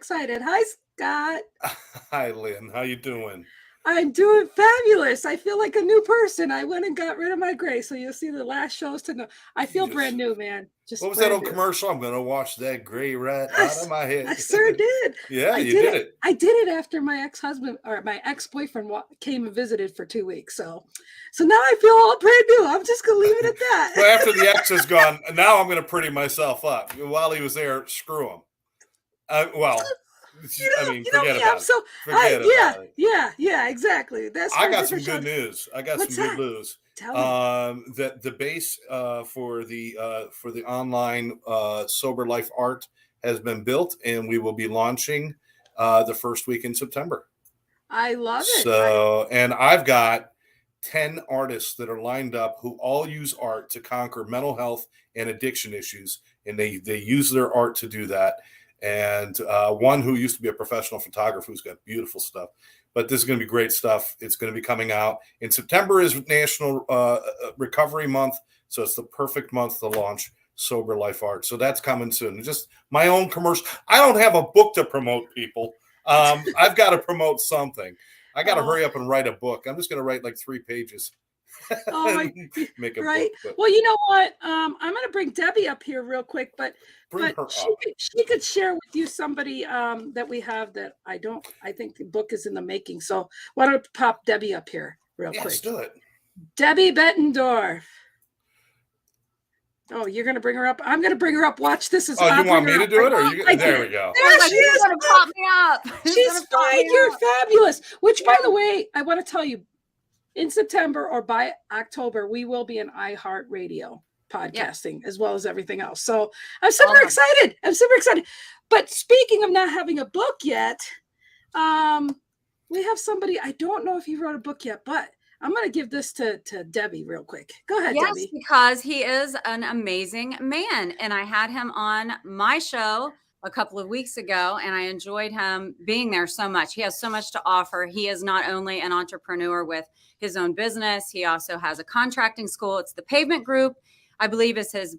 excited. Hi, Scott. Hi, Lynn. How you doing? I'm doing fabulous. I feel like a new person. I went and got rid of my gray, so you'll see the last shows to know. I feel brand new, man. What was that old commercial? I'm going to wash that gray rat out of my head. I sure did. Yeah, you did it. I did it after my ex-husband or my ex-boyfriend came and visited for 2 weeks. So now I feel all brand new. I'm just going to leave it at that. Well, after the ex is gone, now I'm going to pretty myself up. While he was there, screw him. Forget about it. Yeah, exactly. I got some good news. Good news. Tell me. That the base for the online Sober Life art has been built, and we will be launching the first week in September. I love it. So, and I've got 10 artists that are lined up who all use art to conquer mental health and addiction issues, and they use their art to do that. And one who used to be a professional photographer who's got beautiful stuff. But this is going to be great stuff. It's going to be coming out. In September is National Recovery Month, so it's the perfect month to launch Sober Life Art. So that's coming soon. Just my own commercial. I don't have a book to promote, people. I've got to promote something. I got to hurry up and write a book. I'm just going to write like 3 pages. Make a book. But. Well, you know what? I'm going to bring Debbie up here real quick, but she could share with you somebody that we have that I think the book is in the making. So why don't I pop Debbie up here real quick? Let's do it. Debbie Bettendorf. Oh, you're going to bring her up? I'm going to bring her up. Watch this. You want me to do it? There we go. There she is. Going to pop me up. She's fine. You're fabulous. Which, by the way, I want to tell you, in September or by October, we will be in iHeartRadio podcasting as well as everything else. So I'm super excited. But speaking of not having a book yet, we have somebody, I don't know if he wrote a book yet, but I'm going to give this to Debbie real quick. Go ahead, Debbie. Yes, because he is an amazing man. And I had him on my show a couple of weeks ago, and I enjoyed him being there so much. He has so much to offer. He is not only an entrepreneur with his own business, he also has a contracting school. It's the Pavement Group, I believe, is his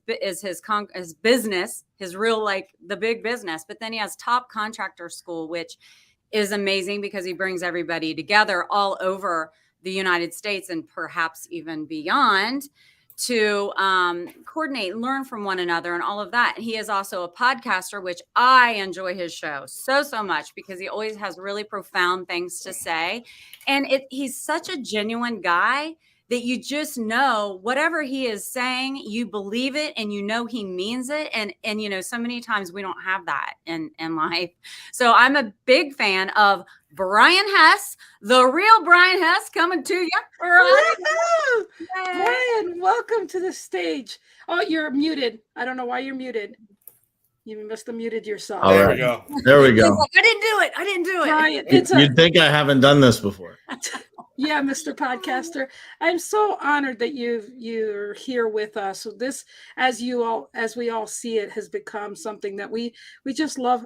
business, his real, like the big business. But then he has Top Contractor School, which is amazing because he brings everybody together all over the United States and perhaps even beyond to coordinate, learn from one another and all of that. He is also a podcaster, which I enjoy his show so much because he always has really profound things to say. And he's such a genuine guy that you just know whatever he is saying, you believe it and you know he means it. And you know, so many times we don't have that in life. So I'm a big fan of Brian Hess, the real Brian Hess, coming to you. Brian, welcome to the stage. Oh, you're muted. I don't know why you're muted. You must have muted yourself. Oh, there we go. There we go. Like, I didn't do it. Brian, you'd think I haven't done this before. Yeah, Mr. Podcaster, I'm so honored that you're here with us. So this, as we all see it, has become something that we just love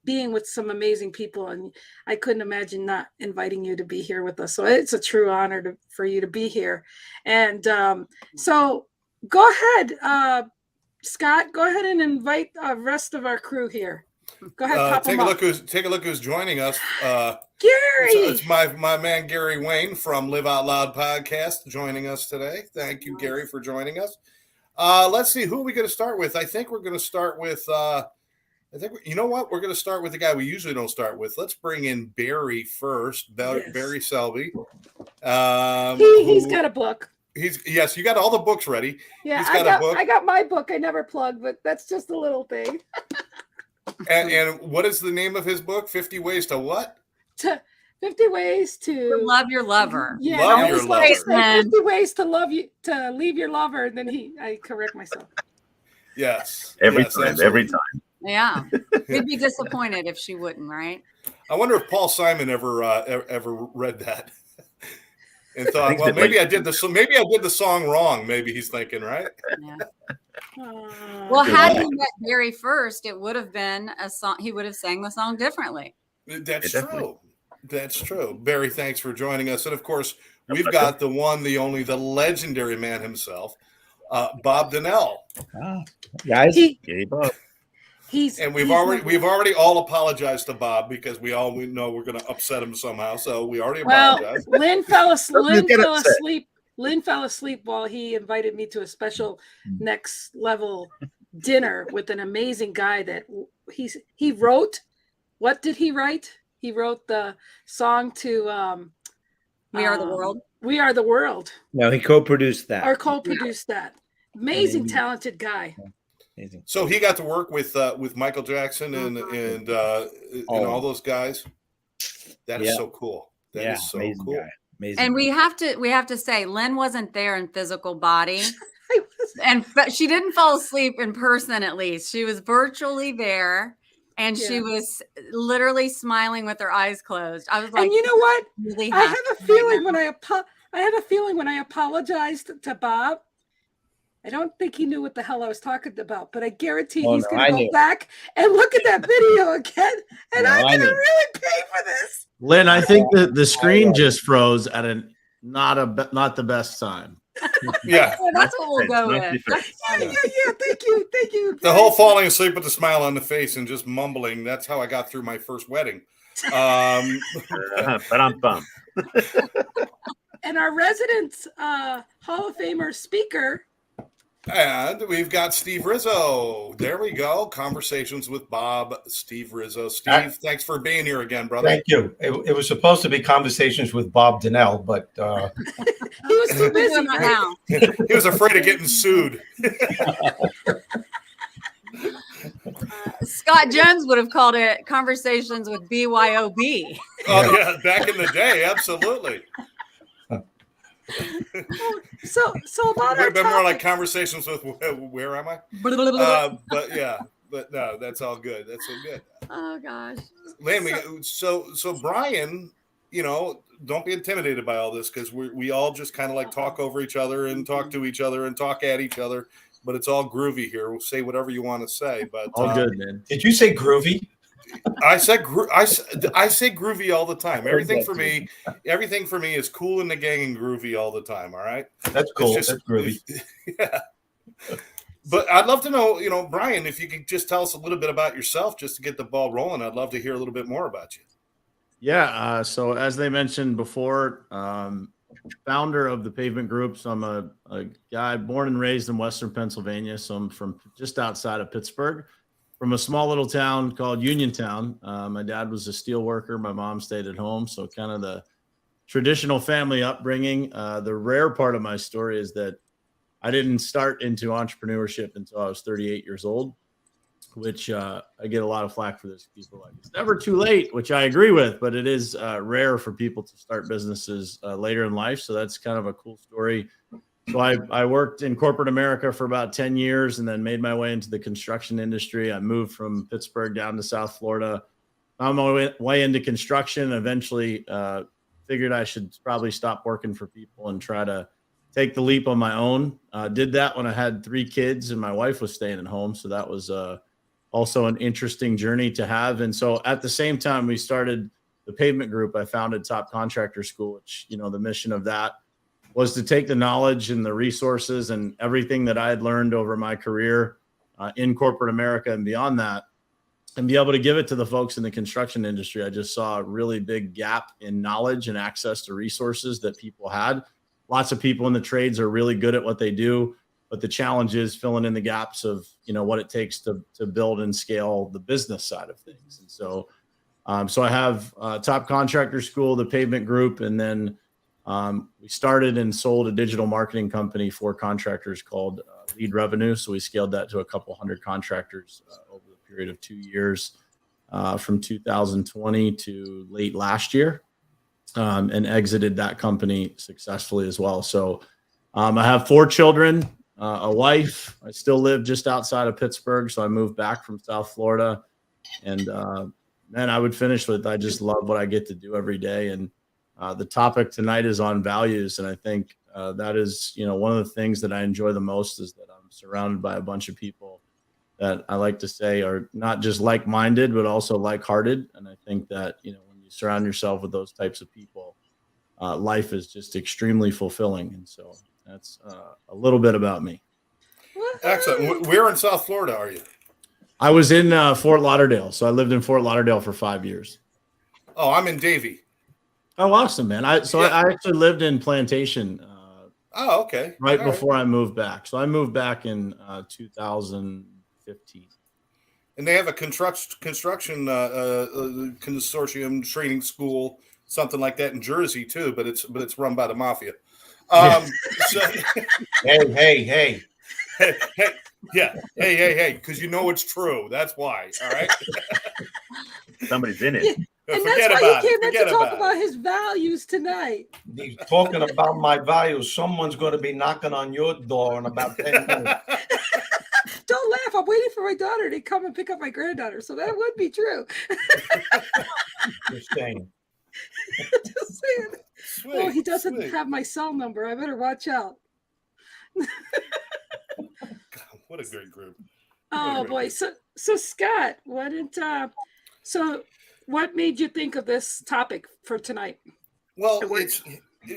being with some amazing people, and I couldn't imagine not inviting you to be here with us. So it's a true honor for you to be here. And so go ahead, Scott. Go ahead and invite the rest of our crew here. Go ahead, take a look who's joining us. Gary. It's my man Gary Wayne from Live Out Loud podcast joining us today. Thank you, Gary, for joining us. Let's see, who are we going to start with? I think we're going to start with. You know what? We're going to start with the guy we usually don't start with. Let's bring in Barry first. Barry Selby. He's got a book. Yes, you got all the books ready. Yeah, he's got a book. I got my book. I never plug, but that's just a little thing. And what is the name of his book? 50 Ways to what? 50 ways to love your lover. Yeah, love your lover. 50 ways to leave your lover. And then I correct myself. Yes. Every time. Yeah. We'd be disappointed if she wouldn't, right? I wonder if Paul Simon ever read that and thought, well, maybe I did the song wrong. Maybe he's thinking, right? Yeah. Well, had he met Barry first, it would have been a song. He would have sang the song differently. That's true. That's true. Barry, thanks for joining us. And of course, we've got the one, the only, the legendary man himself, Bob Donnell. Guys, he And we've he's already all apologized to Bob because we know we're going to upset him somehow. So we already well, apologized. Lynn fell upset. asleep. Lynn fell asleep while he invited me to a special next level dinner with an amazing guy that he wrote. What did he write? He wrote the song to We Are the World. We Are the World. No, he co-produced that. Or co-produced that. Amazing, talented guy. Amazing. So he got to work with Michael Jackson and all those guys. That is so cool. That is so cool. Guy. Amazing. And we have to say, Lynn wasn't there in physical body, and she didn't fall asleep in person. At least she was virtually there, and she was literally smiling with her eyes closed. I was like, and you know what? Really I have a feeling when I apologized to Bob, I don't think he knew what the hell I was talking about, but I guarantee he's going to go back and look at that video again, and I'm going to really pay for this. Lynn, I think the screen just froze at not the best time. Yeah, well, that's what we'll go with. Yeah. Thank you. The whole falling asleep with a smile on the face and just mumbling. That's how I got through my first wedding. But I'm bummed. And our resident Hall of Famer speaker. And we've got Steve Rizzo. There we go. Conversations with Bob, Steve Rizzo. Steve, thanks for being here again, brother. Thank you. It was supposed to be Conversations with Bob Donnell, but he was too busy now. He was afraid of getting sued. Scott Jones would have called it Conversations with BYOB. Oh yeah, back in the day, absolutely. So about our a bit more like Conversations with where am I? But no, that's all good. That's so good. Oh gosh. So Brian, don't be intimidated by all this because we all just kind of like talk over each other and talk to each other and talk at each other, but it's all groovy here. We'll say whatever you want to say, but all good, man. Did you say groovy? I say groovy all the time. Everything for me is cool in the gang and groovy all the time. All right, that's cool. That's groovy. Yeah. But I'd love to know, Brian, if you could just tell us a little bit about yourself, just to get the ball rolling. I'd love to hear a little bit more about you. Yeah. So as they mentioned before, founder of the Pavement Group. So I'm a guy born and raised in Western Pennsylvania. So I'm from just outside of Pittsburgh. From a small little town called Uniontown. My dad was a steel worker. My mom stayed at home. So kind of the traditional family upbringing. The rare part of my story is that I didn't start into entrepreneurship until I was 38 years old, which I get a lot of flack for this. People like, it's never too late, which I agree with, but it is rare for people to start businesses later in life. So that's kind of a cool story. So I worked in corporate America for about 10 years and then made my way into the construction industry. I moved from Pittsburgh down to South Florida, found my way into construction, eventually figured I should probably stop working for people and try to take the leap on my own. Did that when I had 3 kids and my wife was staying at home. So that was also an interesting journey to have. And so at the same time we started the Pavement Group, I founded Top Contractor School, which, the mission of that was to take the knowledge and the resources and everything that I had learned over my career in corporate America and beyond that, and be able to give it to the folks in the construction industry. I just saw a really big gap in knowledge and access to resources that people had. Lots of people in the trades are really good at what they do, but the challenge is filling in the gaps of, what it takes to build and scale the business side of things. And so I have Top Contractor School, the Pavement Group, and then we started and sold a digital marketing company for contractors called Lead Revenue. So we scaled that to a couple hundred contractors over the period of 2 years from 2020 to late last year, and exited that company successfully as well. So I have 4 children, a wife. I still live just outside of Pittsburgh. So I moved back from South Florida, and then I would finish with, I just love what I get to do every day. And the topic tonight is on values. And I think that is, one of the things that I enjoy the most is that I'm surrounded by a bunch of people that I like to say are not just like-minded, but also like-hearted. And I think that, when you surround yourself with those types of people, life is just extremely fulfilling. And so that's a little bit about me. Excellent. Where in South Florida are you? I was in Fort Lauderdale. So I lived in Fort Lauderdale for 5 years. Oh, I'm in Davie. Oh, awesome, man. I actually lived in Plantation Oh, okay. right All before I moved back. So I moved back in 2015. And they have a construction consortium training school, something like that in Jersey too, but it's run by the mafia. So, Hey. hey, yeah, hey, because you know it's true. That's why. All right. Somebody's in it. Yeah, and that's why he came in to talk about his values tonight. He's talking about my values. Someone's going to be knocking on your door in about 10 minutes. Don't laugh. I'm waiting for my daughter to come and pick up my granddaughter. So that would be true. Just saying. Just saying. Sweet, Oh, he doesn't have my cell number. I better watch out. God, what a great group. Oh boy. So Scott, what made you think of this topic for tonight? Well, it's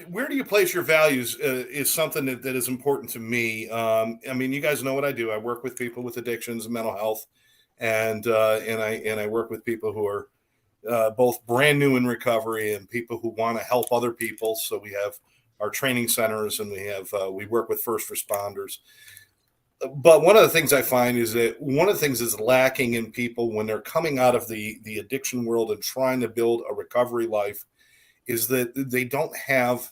where do you place your values is something that is important to me. I mean, you guys know what I do. I work with people with addictions and mental health, and I work with people who are both brand new in recovery and people who want to help other people. So we have our training centers, and we work with first responders. But one of the things I find is that one of the things is lacking in people when they're coming out of the addiction world and trying to build a recovery life is that they don't have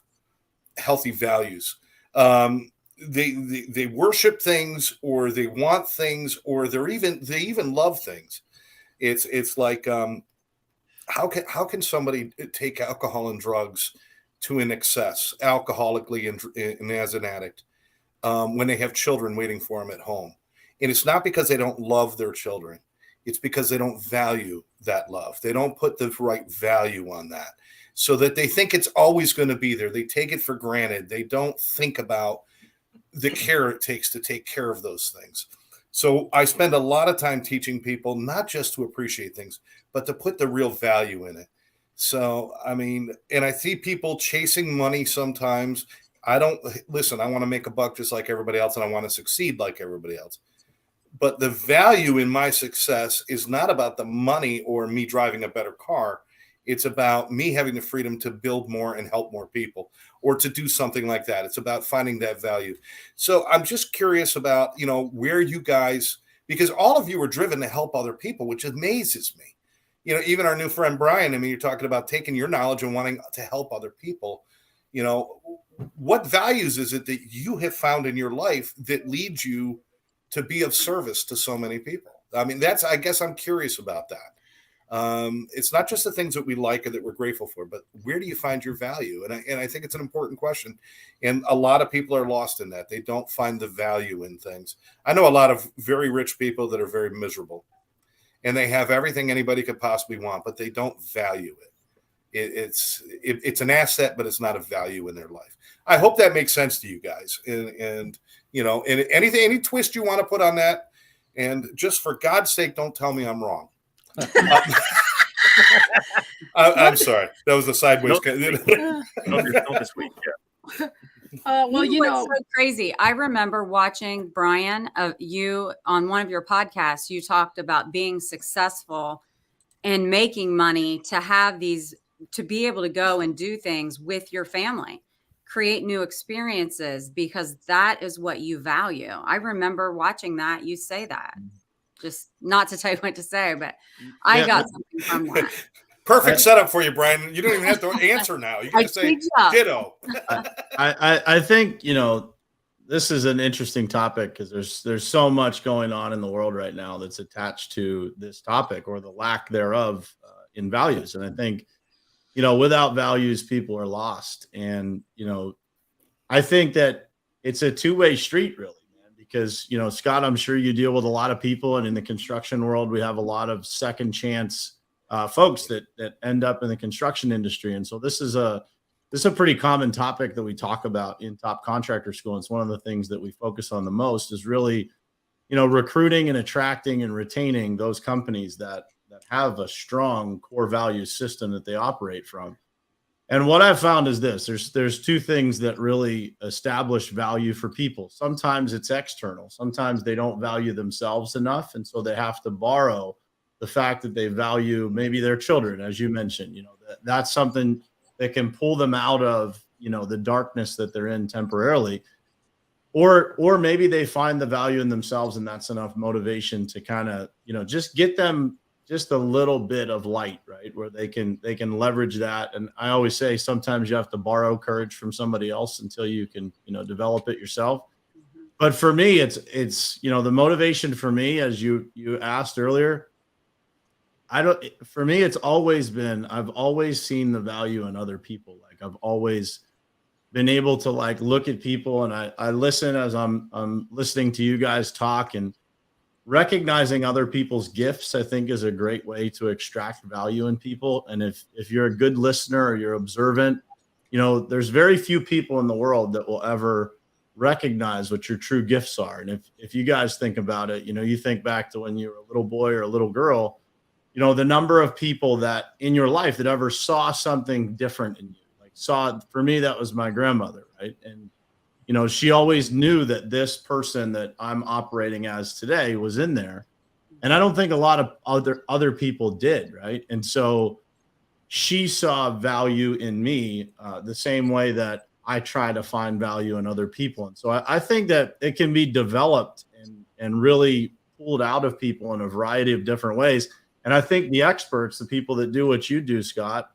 healthy values. They worship things, or they want things, or they even love things. It's like how can somebody take alcohol and drugs to an excess, alcoholically and as an addict, when they have children waiting for them at home? And it's not because they don't love their children. It's because they don't value that love. They don't put the right value on that, so that they think it's always going to be there. They take it for granted. They don't think about the care it takes to take care of those things. So I spend a lot of time teaching people not just to appreciate things, but to put the real value in it. So, I mean, and I see people chasing money sometimes. I want to make a buck just like everybody else, and I want to succeed like everybody else. But the value in my success is not about the money or me driving a better car. It's about me having the freedom to build more and help more people, or to do something like that. It's about finding that value. So I'm just curious about, where you guys, because all of you are driven to help other people, which amazes me. Even our new friend, Brian, I mean, you're talking about taking your knowledge and wanting to help other people. What values is it that you have found in your life that leads you to be of service to so many people? I mean, I guess I'm curious about that. It's not just the things that we like or that we're grateful for, but where do you find your value? And I think it's an important question. And a lot of people are lost in that. They don't find the value in things. I know a lot of very rich people that are very miserable, and they have everything anybody could possibly want, but they don't value it. It's an asset, but it's not a value in their life. I hope that makes sense to you guys. And any twist you want to put on that, and just for God's sake, don't tell me I'm wrong. I'm sorry. That was the sideways. Not this week. Yeah. Well, so crazy. I remember watching Brian, you on one of your podcasts. You talked about being successful and making money to be able to go and do things with your family, create new experiences, because that is what you value. I remember watching that. You say that. Just not to tell you what to say, but I got something from that. Perfect setup for you, Brian. You don't even have to answer now. You can just say ditto. I think, this is an interesting topic because there's so much going on in the world right now that's attached to this topic, or the lack thereof in values. And I think, without values, people are lost. And, I think that it's a two-way street, really. Because, Scott, I'm sure you deal with a lot of people, and in the construction world, we have a lot of second chance folks that end up in the construction industry. And so this is a pretty common topic that we talk about in Top Contractor School. It's one of the things that we focus on the most is really, recruiting and attracting and retaining those companies that have a strong core value system that they operate from. And what I've found is this: there's two things that really establish value for people. Sometimes it's external. Sometimes they don't value themselves enough, and so they have to borrow the fact that they value maybe their children, as you mentioned. That's something that can pull them out of the darkness that they're in temporarily, or maybe they find the value in themselves, and that's enough motivation to kind of just get them just a little bit of light, right? Where they can leverage that. And I always say sometimes you have to borrow courage from somebody else until you can, develop it yourself. But for me, it's the motivation for me, as you asked earlier, for me, it's always been, I've always seen the value in other people. Like I've always been able to look at people, and I listen as I'm listening to you guys talk, and recognizing other people's gifts, I think, is a great way to extract value in people. And if you're a good listener or you're observant, there's very few people in the world that will ever recognize what your true gifts are. And if you guys think about it, you think back to when you were a little boy or a little girl, the number of people that in your life that ever saw something different in you, for me, that was my grandmother, right? And she always knew that this person that I'm operating as today was in there. And I don't think a lot of other people did, right? And so she saw value in me the same way that I try to find value in other people. And so I think that it can be developed and really pulled out of people in a variety of different ways. And I think the experts, the people that do what you do, Scott,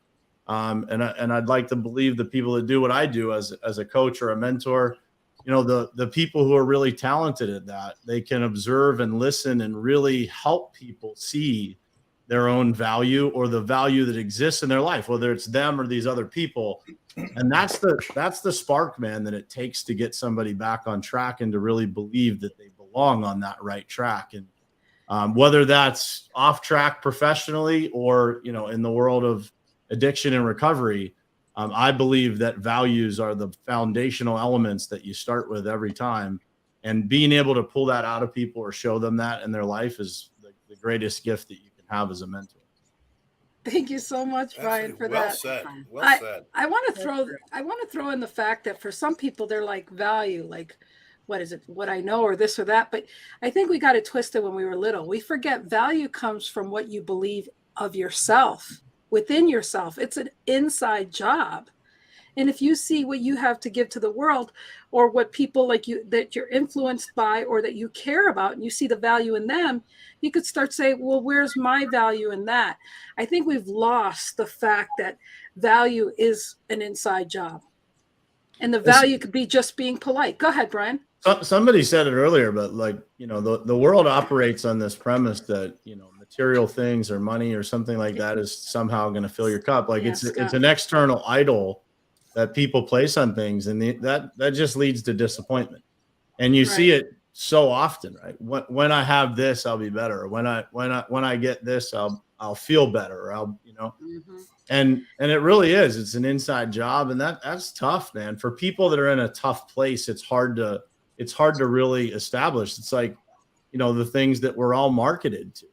and I'd like to believe the people that do what I do as a coach or a mentor, the people who are really talented at that, they can observe and listen and really help people see their own value or the value that exists in their life, whether it's them or these other people. And that's the spark, man, that it takes to get somebody back on track and to really believe that they belong on that right track. And whether that's off track professionally or, in the world of addiction and recovery, I believe that values are the foundational elements that you start with every time, and being able to pull that out of people or show them that in their life is the greatest gift that you can have as a mentor. Thank you so much, Brian, for well that. Said. Well said. I want to throw in the fact that for some people, they're like value, like, what is it, what I know, or this or that. But I think we got it twisted when we were little. We forget value comes from what you believe of yourself. Within yourself. It's an inside job. And if you see what you have to give to the world, or what people like you that you're influenced by or that you care about, and you see the value in them, you could start saying, well, where's my value in that? I think we've lost the fact that value is an inside job. And the value could be just being polite. Go ahead, Brian. Somebody said it earlier, but the world operates on this premise that, material things or money or something like that is somehow going to fill your cup. Like it's an external idol that people place on things. And that just leads to disappointment. And you see it so often, right? When I have this, I'll be better. When I get this, I'll feel better. Or and it really is, it's an inside job. And that's tough, man. For people that are in a tough place, it's hard to really establish. It's like, the things that we're all marketed to.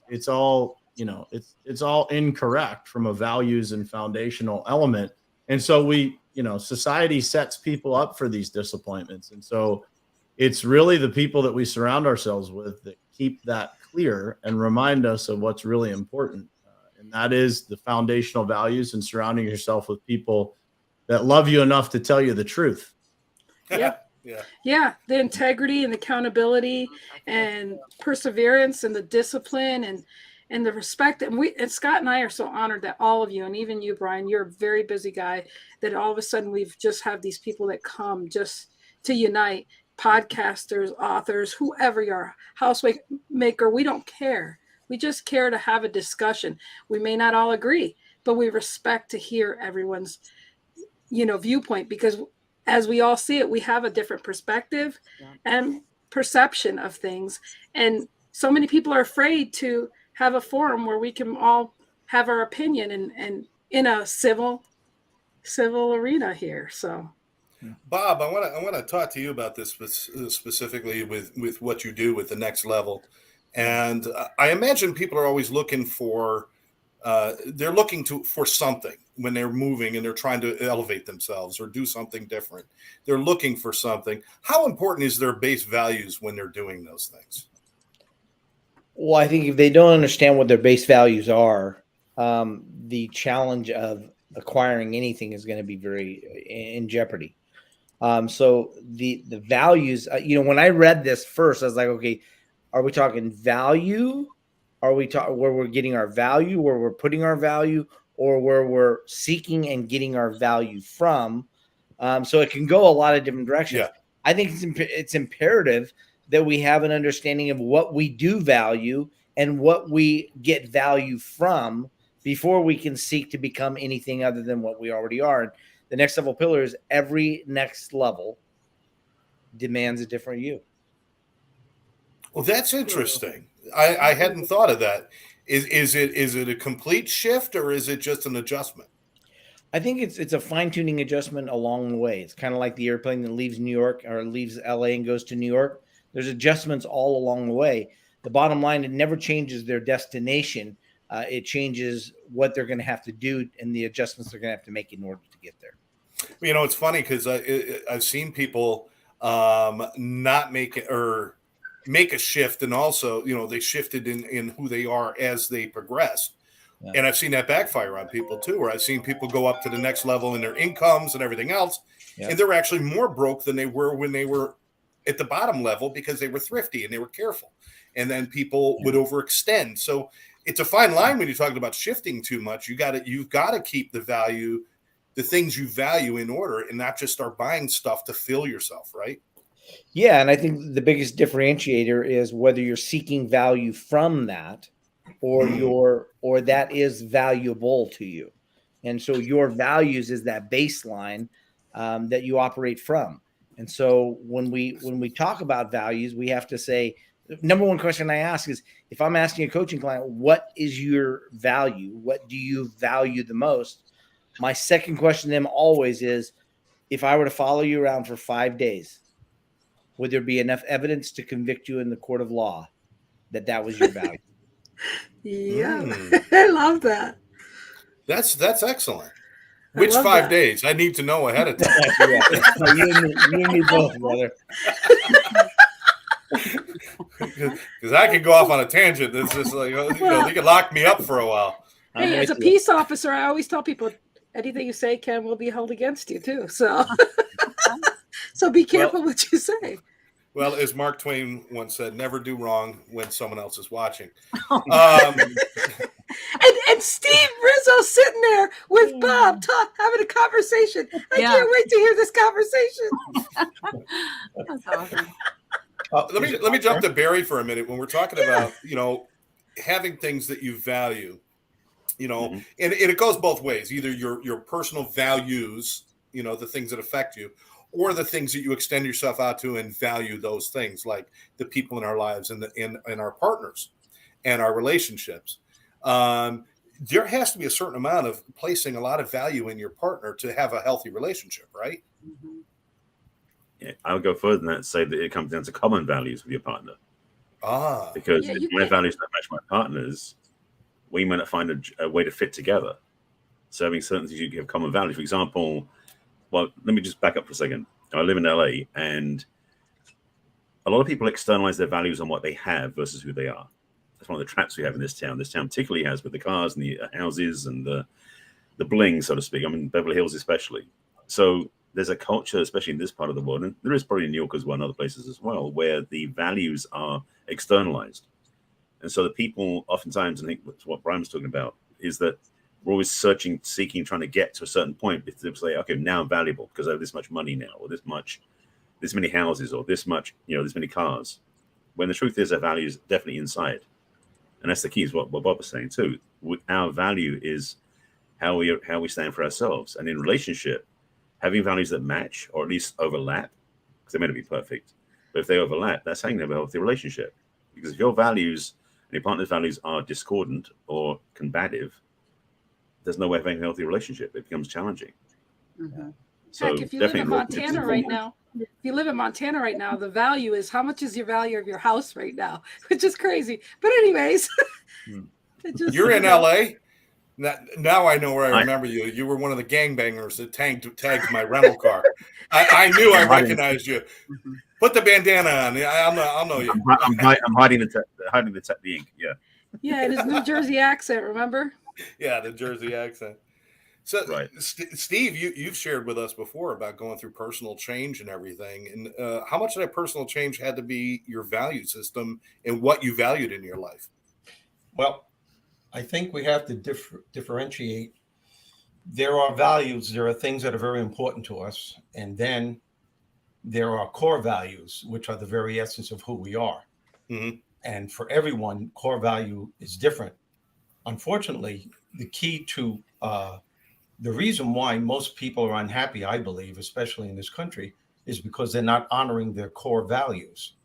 It's all, it's all incorrect from a values and foundational element. And so society sets people up for these disappointments. And so it's really the people that we surround ourselves with that keep that clear and remind us of what's really important. And that is the foundational values and surrounding yourself with people that love you enough to tell you the truth. Yeah. Yeah, the integrity and accountability and perseverance and the discipline and the respect. And Scott and I are so honored that all of you, and even you, Brian, you're a very busy guy, that all of a sudden we've just have these people that come just to unite, podcasters, authors, whoever you are, housemaker, we don't care. We just care to have a discussion. We may not all agree, but we respect to hear everyone's, viewpoint, because as we all see it, we have a different perspective and perception of things. And so many people are afraid to have a forum where we can all have our opinion and in a civil arena here. So, Bob, I want to talk to you about this specifically with what you do with the next level. And I imagine people are always looking for they're looking for something when they're moving and they're trying to elevate themselves or do something different. They're looking for something. How important is their base values when they're doing those things? Well, I think if they don't understand what their base values are, the challenge of acquiring anything is going to be very in jeopardy. So the values, when I read this first, I was like, okay, are we talking value? Are we talking where we're getting our value, where we're putting our value, or where we're seeking and getting our value from? So it can go a lot of different directions. Yeah. I think it's imperative that we have an understanding of what we do value and what we get value from before we can seek to become anything other than what we already are. And the next level pillar is every next level demands a different you. Well, that's interesting. I hadn't thought of that. Is it a complete shift or is it just an adjustment? I think it's a fine-tuning adjustment along the way. It's kind of like the airplane that leaves New York or leaves LA and goes to New York. There's adjustments all along the way. The bottom line, it never changes their destination. It changes what they're going to have to do and the adjustments they're going to have to make in order to get there. You know, it's funny because I've seen people not make it or make a shift, and also, they shifted in who they are as they progress. Yeah. And I've seen that backfire on people too, where I've seen people go up to the next level in their incomes and everything else, yeah. And they're actually more broke than they were when they were at the bottom level because they were thrifty and they were careful. And then people would overextend. So it's a fine line when you're talking about shifting too much. You've got to keep the value, the things you value in order, and not just start buying stuff to fill yourself, right? Yeah, and I think the biggest differentiator is whether you're seeking value from that or that is valuable to you. And so your values is that baseline that you operate from. And so when we talk about values, we have to say, number one question I ask is, if I'm asking a coaching client, what is your value? What do you value the most? My second question to them always is, if I were to follow you around for 5 days, would there be enough evidence to convict you in the court of law that was your value? Yeah, I love that. That's excellent. Which 5 days? I need to know ahead of time. Yeah. You and me both, brother. Because I can go off on a tangent. It's just like, they could lock me up for a while. Hey, as a peace officer, I always tell people, anything you say, Ken, will be held against you too. So, so be careful what you say. Well, as Mark Twain once said, never do wrong when someone else is watching. And Steve Rizzo sitting there with Bob having a conversation. I can't wait to hear this conversation. That's awesome. Let me jump to Barry for a minute. When we're talking about, having things that you value, and it goes both ways. Either your personal values, the things that affect you, or the things that you extend yourself out to and value those things, like the people in our lives and our partners and our relationships. There has to be a certain amount of placing a lot of value in your partner to have a healthy relationship, right? Mm-hmm. Yeah, I would go further than that and say that it comes down to common values with your partner. Because if my values don't match my partner's, we might not find a way to fit together. So having certain things you have common values. For example, well, let me just back up for a second. I live in LA, and a lot of people externalize their values on what they have versus who they are. That's one of the traps we have in this town. This town particularly has with the cars and the houses and the bling, so to speak. I mean, Beverly Hills especially. So there's a culture, especially in this part of the world, and there is probably in New York as well and other places as well, where the values are externalized. And so the people oftentimes, I think what Brian was talking about, is that we're always searching, seeking, trying to get to a certain point. To say, okay, now I'm valuable because I have this much money now, or this many houses, or this much, this many cars. When the truth is, our value is definitely inside. And that's the key, is what Bob was saying too. Our value is how we stand for ourselves. And in relationship, having values that match or at least overlap, because they may not be perfect, but if they overlap, that's how you have a healthy relationship. Because if your values and your partner's values are discordant or combative, there's no way of having a healthy relationship. It becomes challenging. Mm-hmm. So heck, if you live in Montana right now, the value is, how much is your value of your house right now? Which is crazy. But anyways, you're in LA. Now I know where I remember you. You were one of the gangbangers that tagged my rental car. I knew I recognized you. Put the bandana on. I'll know you. I'm hiding the ink. Yeah. Yeah, and his New Jersey accent. Remember? Yeah, the Jersey accent. So, right. Steve, you've shared with us before about going through personal change and everything, and how much of that personal change had to be your value system and what you valued in your life. Well, I think we have to differentiate. There are values. There are things that are very important to us, and then there are core values, which are the very essence of who we are. Mm-hmm. And for everyone, core value is different. Unfortunately, the key to the reason why most people are unhappy, I believe, especially in this country, is because they're not honoring their core values.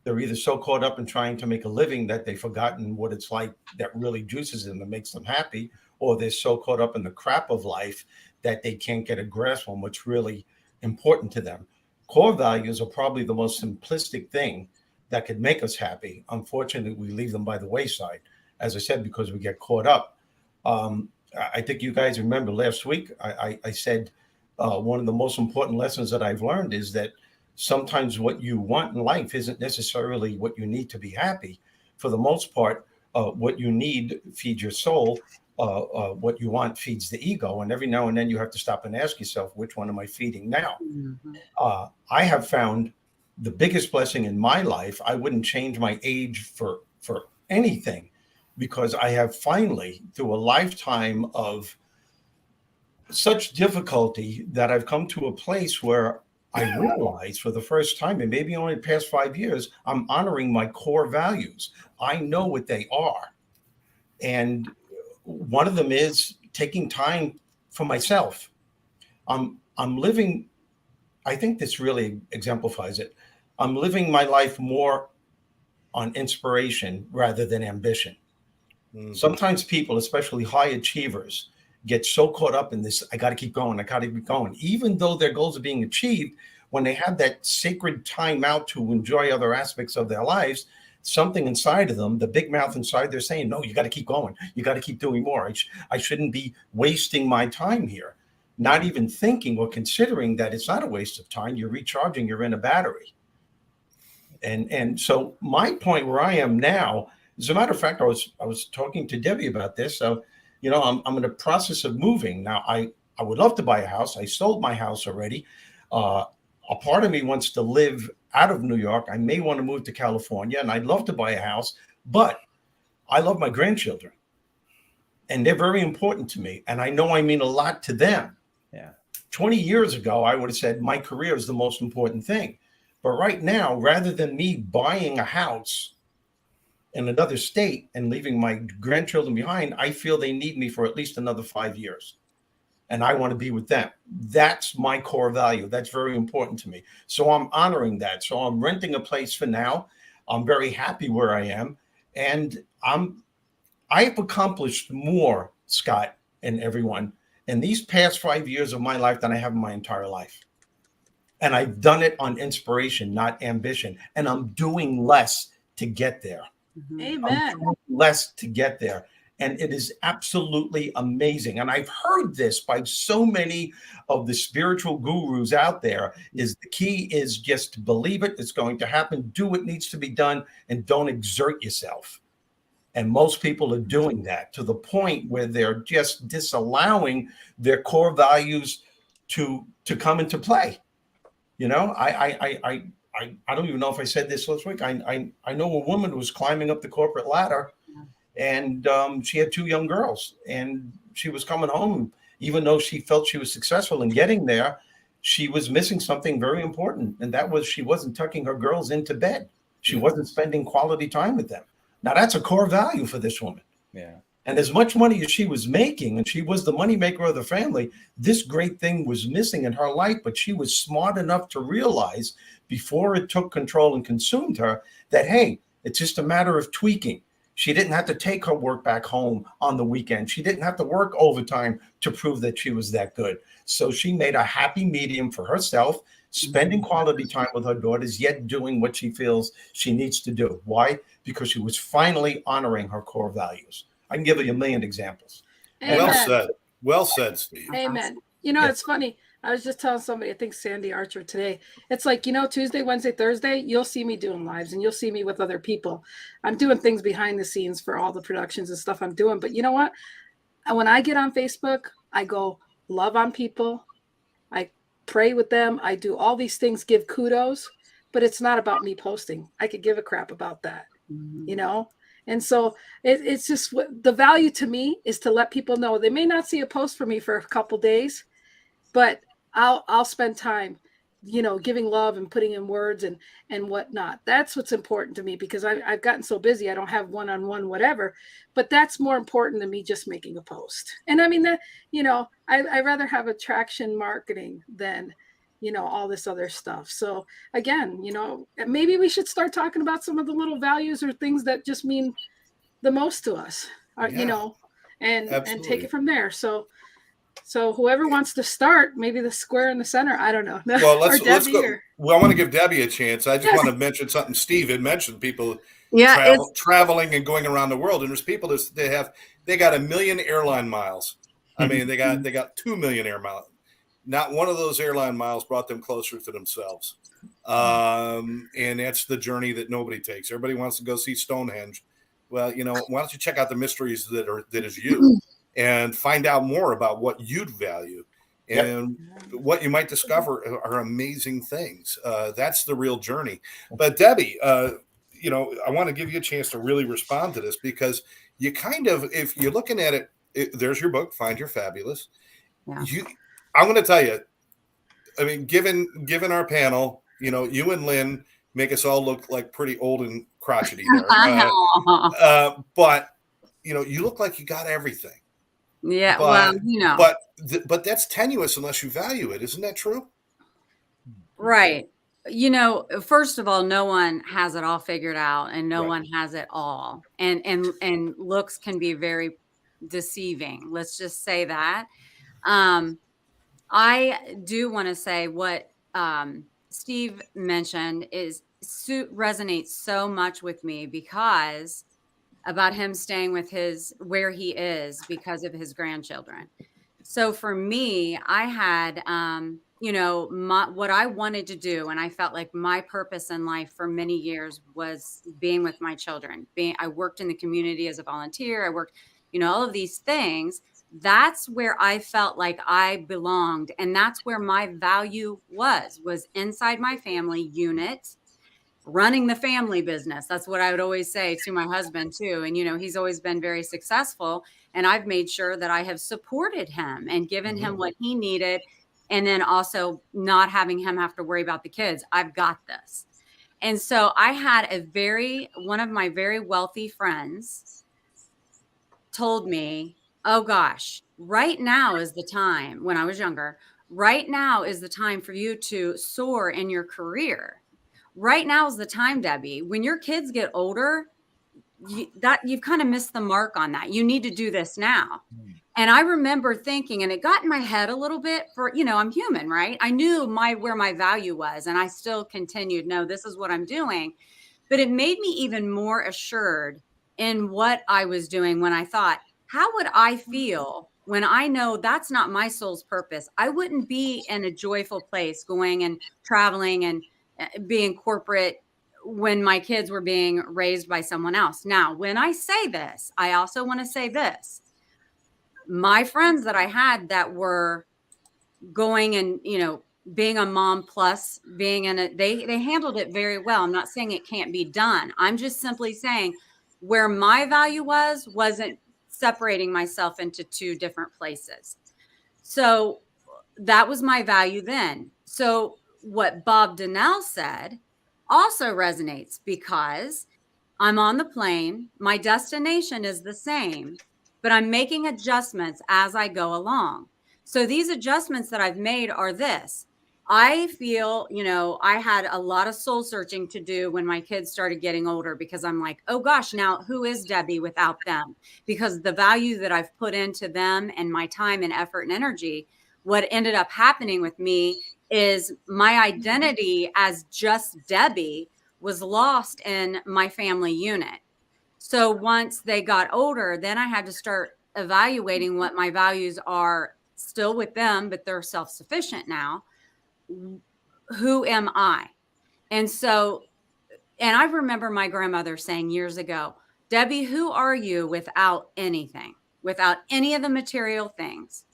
They're either so caught up in trying to make a living that they've forgotten what it's like that really juices them and makes them happy, or they're so caught up in the crap of life that they can't get a grasp on what's really important to them. Core values are probably the most simplistic thing that could make us happy. Unfortunately, we leave them by the wayside, as I said, because we get caught up. I think you guys remember last week, I said one of the most important lessons that I've learned is that sometimes what you want in life isn't necessarily what you need to be happy. For the most part, what you need feeds your soul. What you want feeds the ego. And every now and then you have to stop and ask yourself, which one am I feeding now? Mm-hmm. I have found the biggest blessing in my life. I wouldn't change my age for anything, because I have finally, through a lifetime of such difficulty, that I've come to a place where I realize for the first time, and maybe only the past 5 years, I'm honoring my core values. I know what they are. And one of them is taking time for myself. I'm living, I think this really exemplifies it. I'm living my life more on inspiration rather than ambition. Mm-hmm. Sometimes people, especially high achievers, get so caught up in this, I got to keep going, even though their goals are being achieved. When they have that sacred time out to enjoy other aspects of their lives, something inside of them, the big mouth inside, they're saying, no, you got to keep going. You got to keep doing more. I shouldn't be wasting my time here. Not even thinking or considering that it's not a waste of time. You're recharging, you're in a battery. And so my point where I am now, as a matter of fact, I was talking to Debbie about this. So, I'm in the process of moving. Now, I would love to buy a house. I sold my house already. A part of me wants to live out of New York. I may want to move to California, and I'd love to buy a house, but I love my grandchildren, and they're very important to me, and I know I mean a lot to them. Yeah. 20 years ago, I would have said my career is the most important thing. But right now, rather than me buying a house in another state and leaving my grandchildren behind, I feel they need me for at least another 5 years. And I want to be with them. That's my core value. That's very important to me. So I'm honoring that. So I'm renting a place for now. I'm very happy where I am. And I've accomplished more, Scott and everyone, in these past 5 years of my life than I have in my entire life. And I've done it on inspiration, not ambition. And I'm doing less to get there. Amen. I'm doing less to get there. And it is absolutely amazing. And I've heard this by so many of the spiritual gurus out there, is the key is just to believe it. It's going to happen. Do what needs to be done and don't exert yourself. And most people are doing that to the point where they're just disallowing their core values to come into play. I don't even know if I said this last week. I know a woman who was climbing up the corporate ladder, and she had 2 young girls, and she was coming home. Even though she felt she was successful in getting there, she was missing something very important, and that was she wasn't tucking her girls into bed. She wasn't spending quality time with them. Now, that's a core value for this woman. Yeah. And as much money as she was making, and she was the moneymaker of the family, this great thing was missing in her life. But she was smart enough to realize before it took control and consumed her that, hey, it's just a matter of tweaking. She didn't have to take her work back home on the weekend. She didn't have to work overtime to prove that she was that good. So she made a happy medium for herself, spending quality time with her daughters, yet doing what she feels she needs to do. Why? Because she was finally honoring her core values. I can give you a million examples. Well said. Well said, Steve. Amen. It's funny. I was just telling somebody, I think Sandy Archer today, it's like, Tuesday, Wednesday, Thursday, you'll see me doing lives and you'll see me with other people. I'm doing things behind the scenes for all the productions and stuff I'm doing. But you know what? When I get on Facebook, I go love on people. I pray with them. I do all these things, give kudos, but it's not about me posting. I could give a crap about that, And so it's just the value to me is to let people know they may not see a post for me for a couple days, but I'll spend time, giving love and putting in words and whatnot. That's what's important to me because I've gotten so busy. I don't have one-on-one, whatever, but that's more important than me just making a post. And I mean that, I rather have attraction marketing than, all this other stuff. So again, maybe we should start talking about some of the little values or things that just mean the most to us, and take it from there. So whoever wants to start, maybe the square in the center, I don't know. Well, let's go. Well, I want to give Debbie a chance. I just want to mention something Steve had mentioned, people traveling and going around the world. And there's people that they got 1 million airline miles. I mean, they got 2 million air miles. Not one of those airline miles brought them closer to themselves. And that's the journey that nobody takes. Everybody wants to go see Stonehenge. Well, why don't you check out the mysteries that is you and find out more about what you'd value and what you might discover are amazing things. That's the real journey. But Debbie, I want to give you a chance to really respond to this because you kind of, if you're looking at it, there's your book, Find Your Fabulous. Yeah. I'm going to tell you, I mean, given our panel, you and Lynn make us all look like pretty old and crotchety there. But, you look like you got everything. Yeah, But that's tenuous unless you value it. Isn't that true? Right. First of all, no one has it all figured out and no one has it all. And looks can be very deceiving. Let's just say that. I do want to say what Steve mentioned resonates so much with me because about him staying with where he is because of his grandchildren. So for me, I had, what I wanted to do, and I felt like my purpose in life for many years was being with my children. I worked in the community as a volunteer. I worked, all of these things. That's where I felt like I belonged. And that's where my value was inside my family unit, running the family business. That's what I would always say to my husband too. And, he's always been very successful. And I've made sure that I have supported him and given him what he needed. And then also not having him have to worry about the kids. I've got this. And so I had one of my very wealthy friends told me, oh gosh, right now is the time, when I was younger, right now is the time for you to soar in your career. Right now is the time, Debbie. When your kids get older, you've kind of missed the mark on that. You need to do this now. And I remember thinking, and it got in my head a little bit I'm human, right? I knew where my value was, and I still continued, no, this is what I'm doing. But it made me even more assured in what I was doing when I thought, how would I feel when I know that's not my soul's purpose? I wouldn't be in a joyful place going and traveling and being corporate when my kids were being raised by someone else. Now, when I say this, I also want to say this. My friends that I had that were going and, being a mom plus being they handled it very well. I'm not saying it can't be done. I'm just simply saying where my value wasn't separating myself into two different places. So that was my value then. So what Bob Donnell said also resonates because I'm on the plane. My destination is the same, but I'm making adjustments as I go along. So these adjustments that I've made are this. I feel, I had a lot of soul searching to do when my kids started getting older because I'm like, oh gosh, now who is Debbie without them? Because the value that I've put into them and my time and effort and energy, what ended up happening with me is my identity as just Debbie was lost in my family unit. So once they got older, then I had to start evaluating what my values are still with them, but they're self-sufficient now. Who am I? And so, and I remember my grandmother saying years ago, Debbie, who are you without anything, without any of the material things?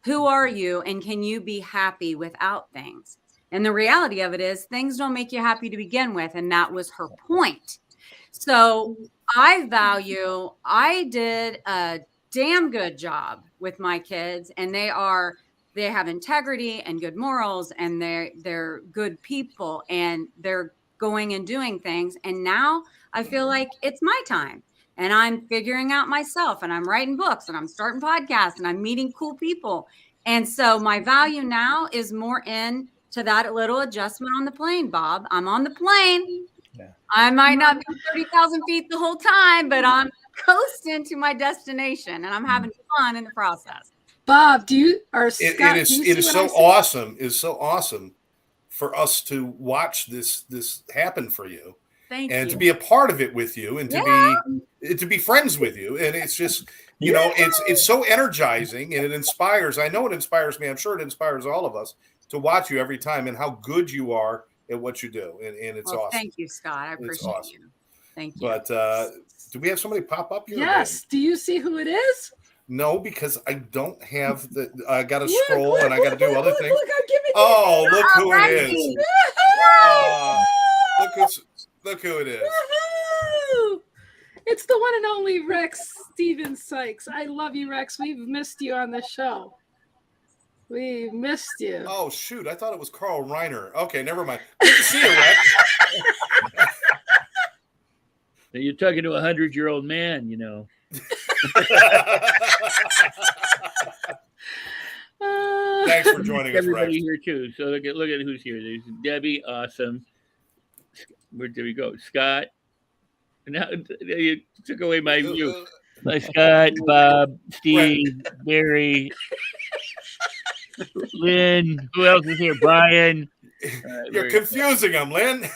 Who are you? And can you be happy without things? And the reality of it is things don't make you happy to begin with. And that was her point. So I did a damn good job with my kids, and they have integrity and good morals, and they're good people, and they're going and doing things. And now I feel like it's my time, and I'm figuring out myself, and I'm writing books, and I'm starting podcasts, and I'm meeting cool people. And so my value now is more in to that little adjustment on the plane, Bob. I'm on the plane. Yeah. I might not be 30,000 feet the whole time, but I'm coasting to my destination, and I'm having fun in the process. Bob, it is so awesome. It's so awesome for us to watch this happen for you. Thank and you. to be a part of it with you, and to be friends with you. And it's just, you know, it's so energizing, and it inspires. I know it inspires me. I'm sure it inspires all of us to watch you every time, and how good you are at what you do. And it's awesome. Thank you, Scott. I appreciate you. Thank you. But do we have somebody pop up here? Yes. Do you see who it is? No, because I don't have the. I got to scroll and I got to do other things. Look, I'm giving oh, look who right. it is! Look who it is! Woo-hoo! It's the one and only Rex Steven Sikes. I love you, Rex. We've missed you on the show. We missed you. Oh shoot! I thought it was Carl Reiner. Okay, never mind. Good to see you, Rex. You're talking to a 100-year-old man, you know. Thanks for joining us, everybody Rex. Here too. So look at who's here. There's Debbie, awesome. Where did we go? Scott. Now you took away my view. Scott, Bob, Steve, Barry, Lynn. Who else is here? Brian. You're confusing them, Lynn.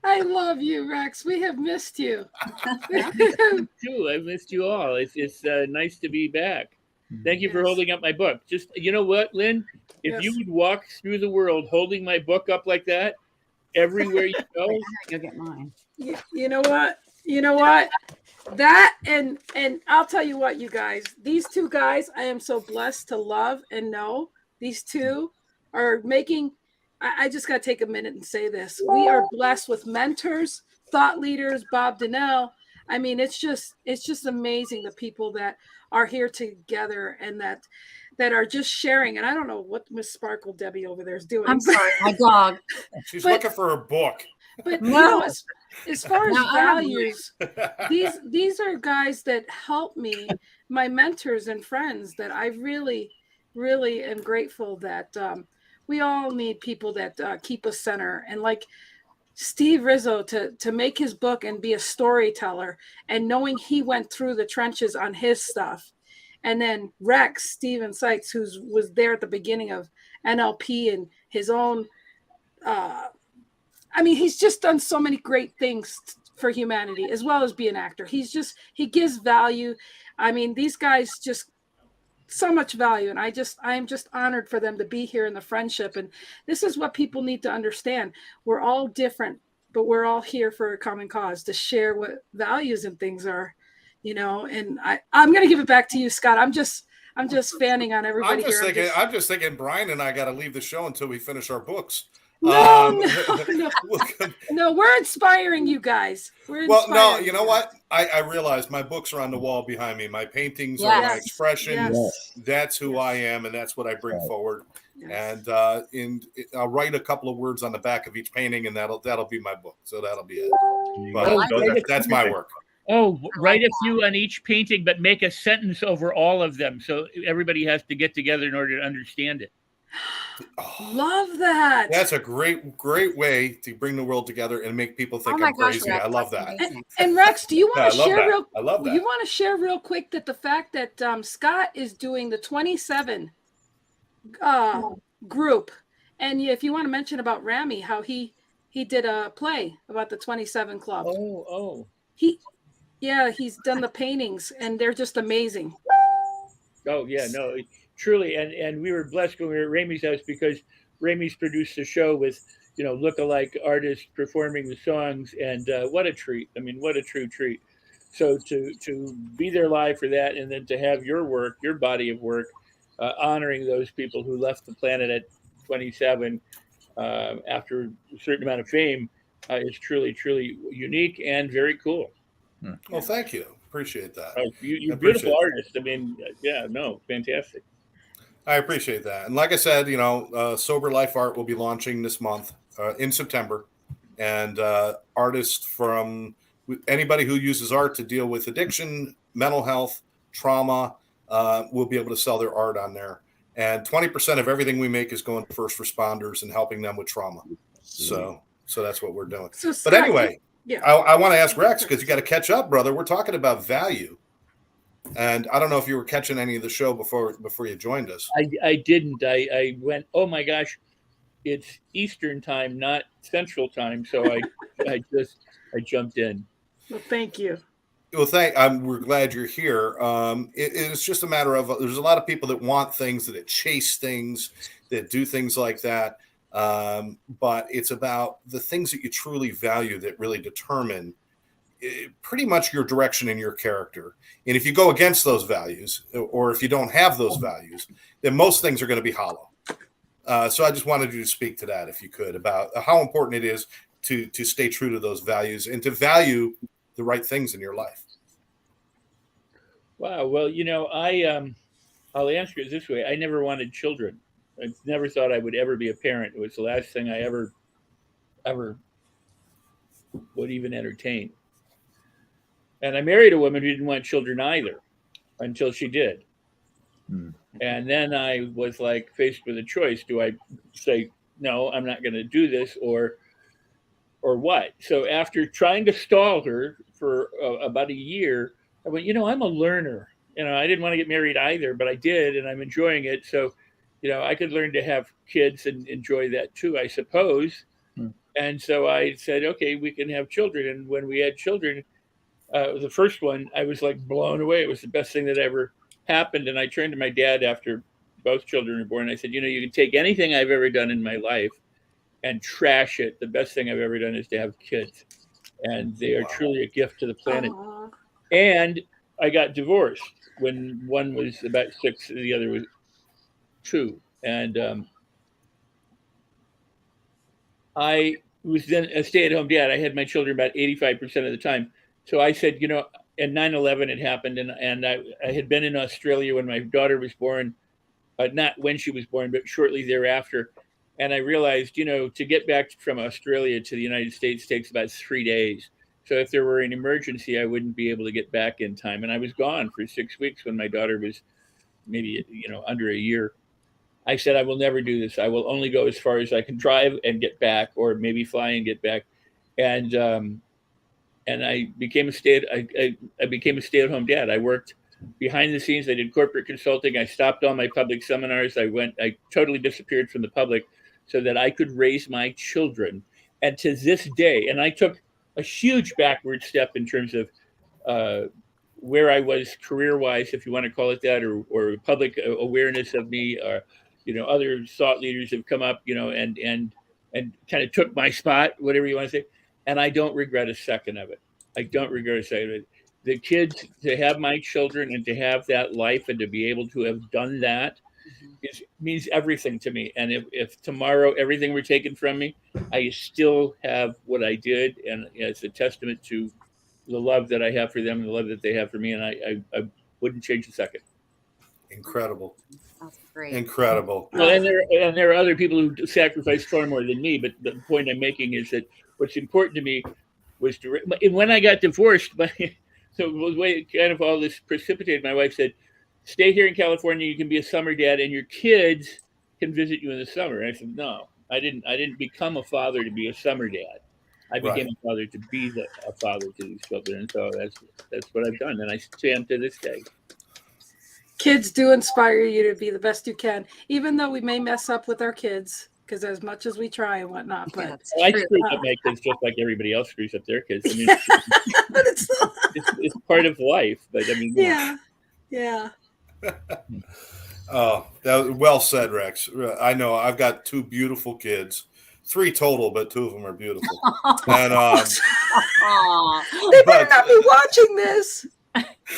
I love you, Rex. We have missed you. Too. I've missed you all. It's nice to be back. Thank you for holding up my book. Just, you know what, Lynn? If you would walk through the world holding my book up like that, everywhere you go. Go get mine. You know what? That and I'll tell you what, you guys. These two guys, I am so blessed to love and know. These two are making. I just got to take a minute and say this. We are blessed with mentors, thought leaders, Bob Donnell. I mean, it's just amazing, the people that are here together and that are just sharing. And I don't know what Miss Sparkle Debbie over there is doing. I'm sorry, my dog. She's looking for her book. But you know, as far as values, these are guys that help me, my mentors and friends that I really, really am grateful that we all need people that keep us center. And like Steve Rizzo to make his book and be a storyteller, and knowing he went through the trenches on his stuff. And then Rex, Steven Sikes, who was there at the beginning of NLP and his own, he's just done so many great things for humanity, as well as be an actor. He gives value. I mean, these guys just so much value. And I am just honored for them to be here in the friendship. And this is what people need to understand. We're all different, but we're all here for a common cause to share what values and things are, you know. And I'm going to give it back to you, Scott. I'm just fanning on everybody I'm just thinking Brian and I got to leave the show until we finish our books. No, we're inspiring you guys. You know what? I realized my books are on the wall behind me. My paintings are my expression. Yes. That's who I am, and that's what I bring forward. Yes. And I'll write a couple of words on the back of each painting, and that'll be my book. So that'll be it. But that's my work. Oh, write a few on each painting, but make a sentence over all of them, so everybody has to get together in order to understand it. Love that. That's a great way to bring the world together and make people think I'm crazy. Rex, I love that. And Rex, do you want to share I love that. You want to share real quick that the fact that Scott is doing the 27 group, and if you want to mention about Rami, how he did a play about the 27 club. Oh. He's done the paintings, and they're just amazing. Oh yeah, no, truly, and we were blessed when we were at Ramey's house because Ramey's produced a show with lookalike artists performing the songs, and what a treat! I mean, what a true treat. So to be there live for that, and then to have your work, your body of work, honoring those people who left the planet at 27 after a certain amount of fame is truly unique and very cool. Well, thank you. Appreciate that. You're beautiful artist. I mean, yeah, no, fantastic. I appreciate that. And like I said, Sober Life Art will be launching this month in September. And artists from anybody who uses art to deal with addiction, mental health, trauma, will be able to sell their art on there. And 20% of everything we make is going to first responders and helping them with trauma. So that's what we're doing. So, but anyway, yeah, I want to ask Rex, because you got to catch up, brother. We're talking about value. And I don't know if you were catching any of the show before you joined us. I didn't. I went, oh my gosh, it's Eastern time, not Central time. So I jumped in. Well, thank you. Well, we're glad you're here. It's just a matter of there's a lot of people that want things, that chase things, that do things like that. But it's about the things that you truly value that really determine pretty much your direction in your character. And if you go against those values, or if you don't have those values, then most things are going to be hollow. So I just wanted you to speak to that, if you could, about how important it is to stay true to those values and to value the right things in your life. Wow. Well, I'll answer it this way. I never wanted children. I never thought I would ever be a parent. It was the last thing I ever would even entertain. And I married a woman who didn't want children either until she did. And then I was faced with a choice. Do I say, no, I'm not going to do this, or what? So after trying to stall her for about a year, I went, I'm a learner. I didn't want to get married either, but I did, and I'm enjoying it. So, I could learn to have kids and enjoy that too, I suppose. And so I said, okay, we can have children. And when we had children, the first one, I was blown away. It was the best thing that ever happened. And I turned to my dad after both children were born. I said, you can take anything I've ever done in my life and trash it. The best thing I've ever done is to have kids. And they are truly a gift to the planet. And I got divorced when one was about 6 and the other was 2. And I was then a stay-at-home dad. I had my children about 85% of the time. So I said, and 9/11 had happened, and I had been in Australia when my daughter was born, not when she was born, but shortly thereafter. And I realized, to get back from Australia to the United States takes about 3 days. So if there were an emergency, I wouldn't be able to get back in time. And I was gone for 6 weeks when my daughter was maybe, under a year. I said, I will never do this. I will only go as far as I can drive and get back, or maybe fly and get back. And I became a stay-at-home dad. I worked behind the scenes. I did corporate consulting. I stopped all my public seminars. I totally disappeared from the public so that I could raise my children. And to this day, and I took a huge backward step in terms of where I was career-wise, if you want to call it that, or public awareness of me, or other thought leaders have come up, and kind of took my spot, whatever you want to say. And I don't regret a second of it. I don't regret a second of it. The kids, to have my children and to have that life and to be able to have done that means everything to me. And if tomorrow everything were taken from me, I still have what I did. And it's a testament to the love that I have for them and the love that they have for me. And I wouldn't change a second. Incredible. That's great. Incredible. Well, and there are other people who sacrifice far more than me. But the point I'm making is that what's important to me was when I got divorced, so the way kind of all this precipitated, my wife said, stay here in California, you can be a summer dad and your kids can visit you in the summer. And I said, no, I didn't become a father to be a summer dad. I became a father to be a father to these children. And so that's what I've done. And I stand to this day. Kids do inspire you to be the best you can, even though we may mess up with our kids, because as much as we try and whatnot, but I screw up my kids just like everybody else screws up their kids. I mean, but it's part of life. But I mean, yeah. Oh, that was well said, Rex. I know I've got 2 beautiful kids, 3 total, but 2 of them are beautiful. And they better not be watching this.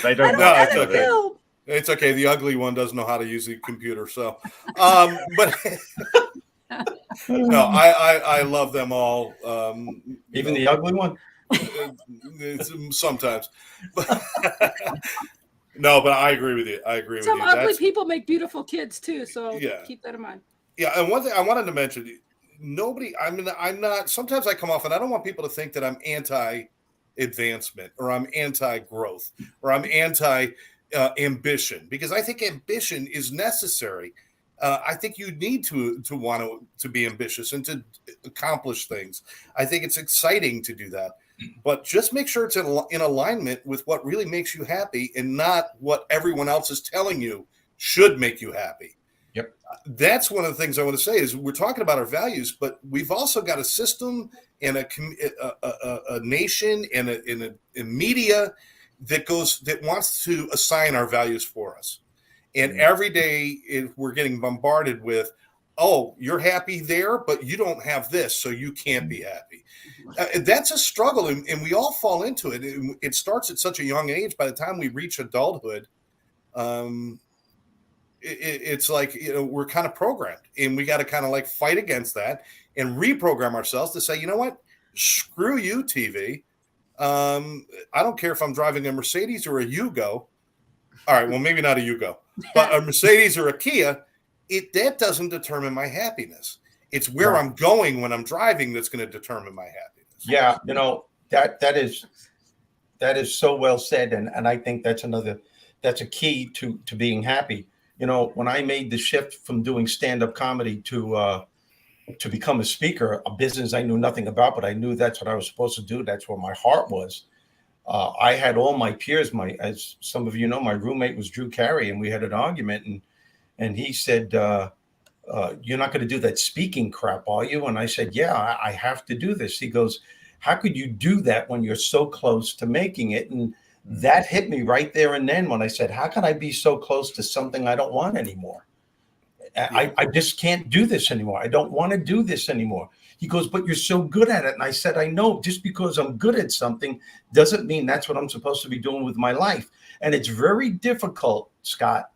They don't. No, it's okay. It's okay. The ugly one doesn't know how to use the computer, so. But no, I love them all. Even the ugly one. Sometimes. No, but I agree with you. Some ugly people make beautiful kids too, so keep that in mind. Yeah, and one thing I wanted to mention, I'm not, sometimes I come off and I don't want people to think that I'm anti-advancement or I'm anti-growth or I'm anti-ambition, because I think ambition is necessary. I think you need to want to be ambitious and to accomplish things. I think it's exciting to do that. But just make sure it's in alignment with what really makes you happy and not what everyone else is telling you should make you happy. Yep. That's one of the things I want to say is we're talking about our values, but we've also got a system and a nation and a media that wants to assign our values for us. And every day we're getting bombarded with, oh, you're happy there, but you don't have this, so you can't be happy. That's a struggle, and we all fall into it. It starts at such a young age. By the time we reach adulthood, it's like, we're kind of programmed, and we got to kind of like fight against that and reprogram ourselves to say, you know what, screw you, TV. I don't care if I'm driving a Mercedes or a Yugo. All right, well, maybe not a Yugo, but a Mercedes or a Kia. That doesn't determine my happiness. It's where I'm going when I'm driving that's going to determine my happiness. Yeah, that is so well said, and I think that's a key to being happy. When I made the shift from doing stand-up comedy to become a speaker, a business I knew nothing about, but I knew that's what I was supposed to do. That's where my heart was. I had all my peers. As some of you know, my roommate was Drew Carey, and we had an argument, and he said, you're not going to do that speaking crap, are you? And I said, yeah, I have to do this. He goes, how could you do that when you're so close to making it? And that hit me right there and then when I said, how can I be so close to something I don't want anymore? I just can't do this anymore. I don't want to do this anymore. He goes, but you're so good at it. And I said, I know, just because I'm good at something doesn't mean that's what I'm supposed to be doing with my life. And it's very difficult, Scott,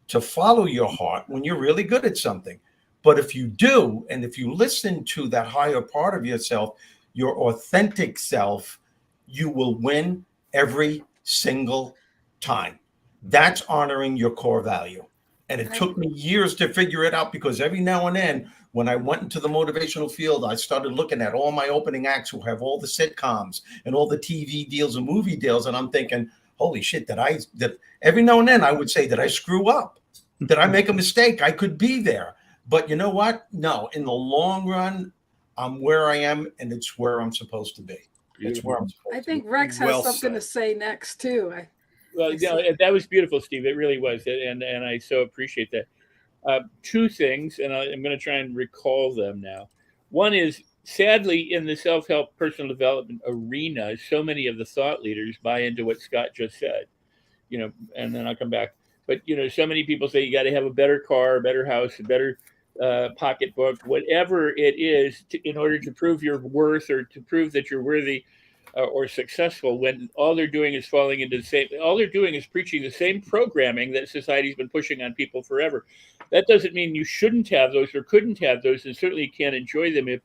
to follow your heart when you're really good at something. But if you do, and if you listen to that higher part of yourself, your authentic self, you will win every single time. That's honoring your core value. And it took me years to figure it out, because every now and then when I went into the motivational field, I started looking at all my opening acts who have all the sitcoms and all the TV deals and movie deals. And I'm thinking, holy shit, that every now and then I would say, did I screw up? Did I make a mistake? I could be there. But you know what? No, in the long run, I'm where I am, and it's where I'm supposed to be. It's where I'm supposed to be. I think Rex has something to say next, too. Well, that was beautiful, Steve. It really was. And I so appreciate that. 2 things, and I'm going to try and recall them now. One is, sadly, in the self-help personal development arena, so many of the thought leaders buy into what Scott just said, and then I'll come back. But, so many people say you got to have a better car, a better house, a better pocketbook, whatever it is, in order to prove your worth or to prove that you're worthy or successful, when all they're doing is falling into all they're doing is preaching the same programming that society's been pushing on people forever. That doesn't mean you shouldn't have those or couldn't have those, and certainly you can't enjoy them if,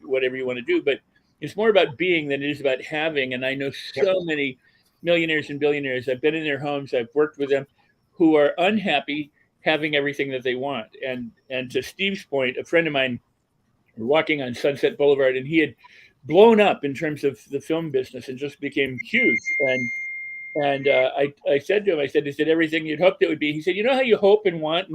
whatever you want to do. But it's more about being than it is about having. And I know so many millionaires and billionaires, I've been in their homes, I've worked with them, who are unhappy having everything that they want. And to Steve's point, a friend of mine, we're walking on Sunset Boulevard, and he had blown up in terms of the film business and just became huge. And I said to him, is it everything you'd hoped it would be? He said, you know how you hope and want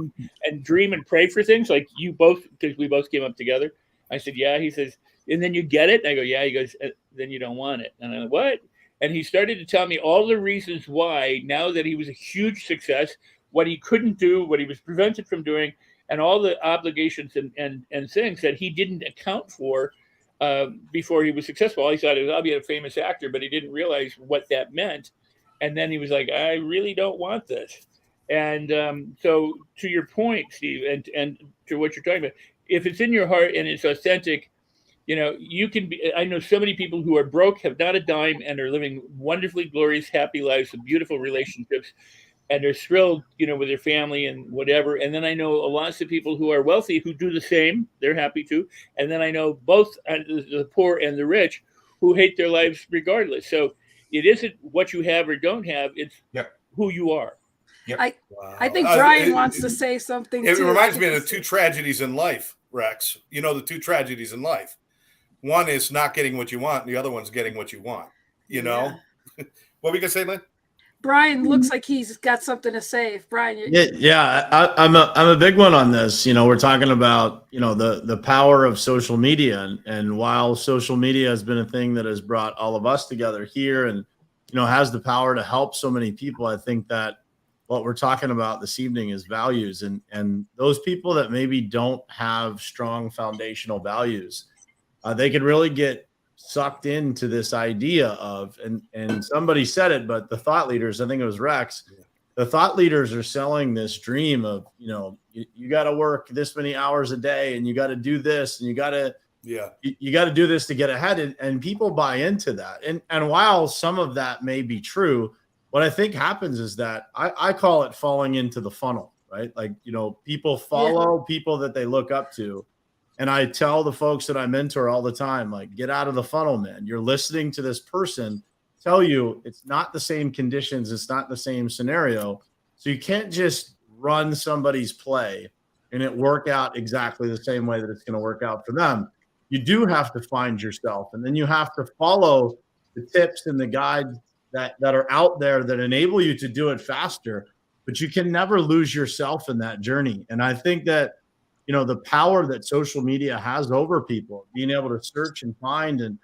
and dream and pray for things, like you both, because we both came up together. I said, yeah. He says, and then you get it? And I go, yeah. He goes, then you don't want it. And I went, what? And he started to tell me all the reasons why, now that he was a huge success, what he couldn't do, what he was prevented from doing, and all the obligations and things that he didn't account for before he was successful. All he thought was, I'll be a famous actor, but he didn't realize what that meant. And then he was like, I really don't want this. And so to your point, Steve, and to what you're talking about, if it's in your heart and it's authentic, you can be. I know so many people who are broke, have not a dime, and are living wonderfully glorious, happy lives with beautiful relationships, and they're thrilled, with their family and whatever. And then I know lots of people who are wealthy who do the same. They're happy too. And then I know both the poor and the rich who hate their lives regardless. So it isn't what you have or don't have. It's who you are. Yep. I think Brian wants to say something. It too. reminds me of the two tragedies in life, Rex. The two tragedies in life. One is not getting what you want, and the other one's getting what you want. What were you gonna say, Lynn? Brian looks like he's got something to say. Brian, I'm a big one on this. We're talking about the power of social media, and while social media has been a thing that has brought all of us together here, and has the power to help so many people, I think that what we're talking about this evening is values, and those people that maybe don't have strong foundational values, they could really get sucked into this idea of, and somebody said it, but the thought leaders, I think it was Rex, the thought leaders are selling this dream of, you got to work this many hours a day, and you got to do this, and you got to do this to get ahead. And people buy into that. And while some of that may be true, what I think happens is that I call it falling into the funnel, right? Like, people follow people that they look up to. And I tell the folks that I mentor all the time, like, get out of the funnel, man. You're listening to this person tell you it's not the same conditions. It's not the same scenario. So you can't just run somebody's play and it work out exactly the same way that it's going to work out for them. You do have to find yourself, and then you have to follow the tips and the guides that are out there that enable you to do it faster, but you can never lose yourself in that journey. And I think that, the power that social media has over people, being able to search and find and,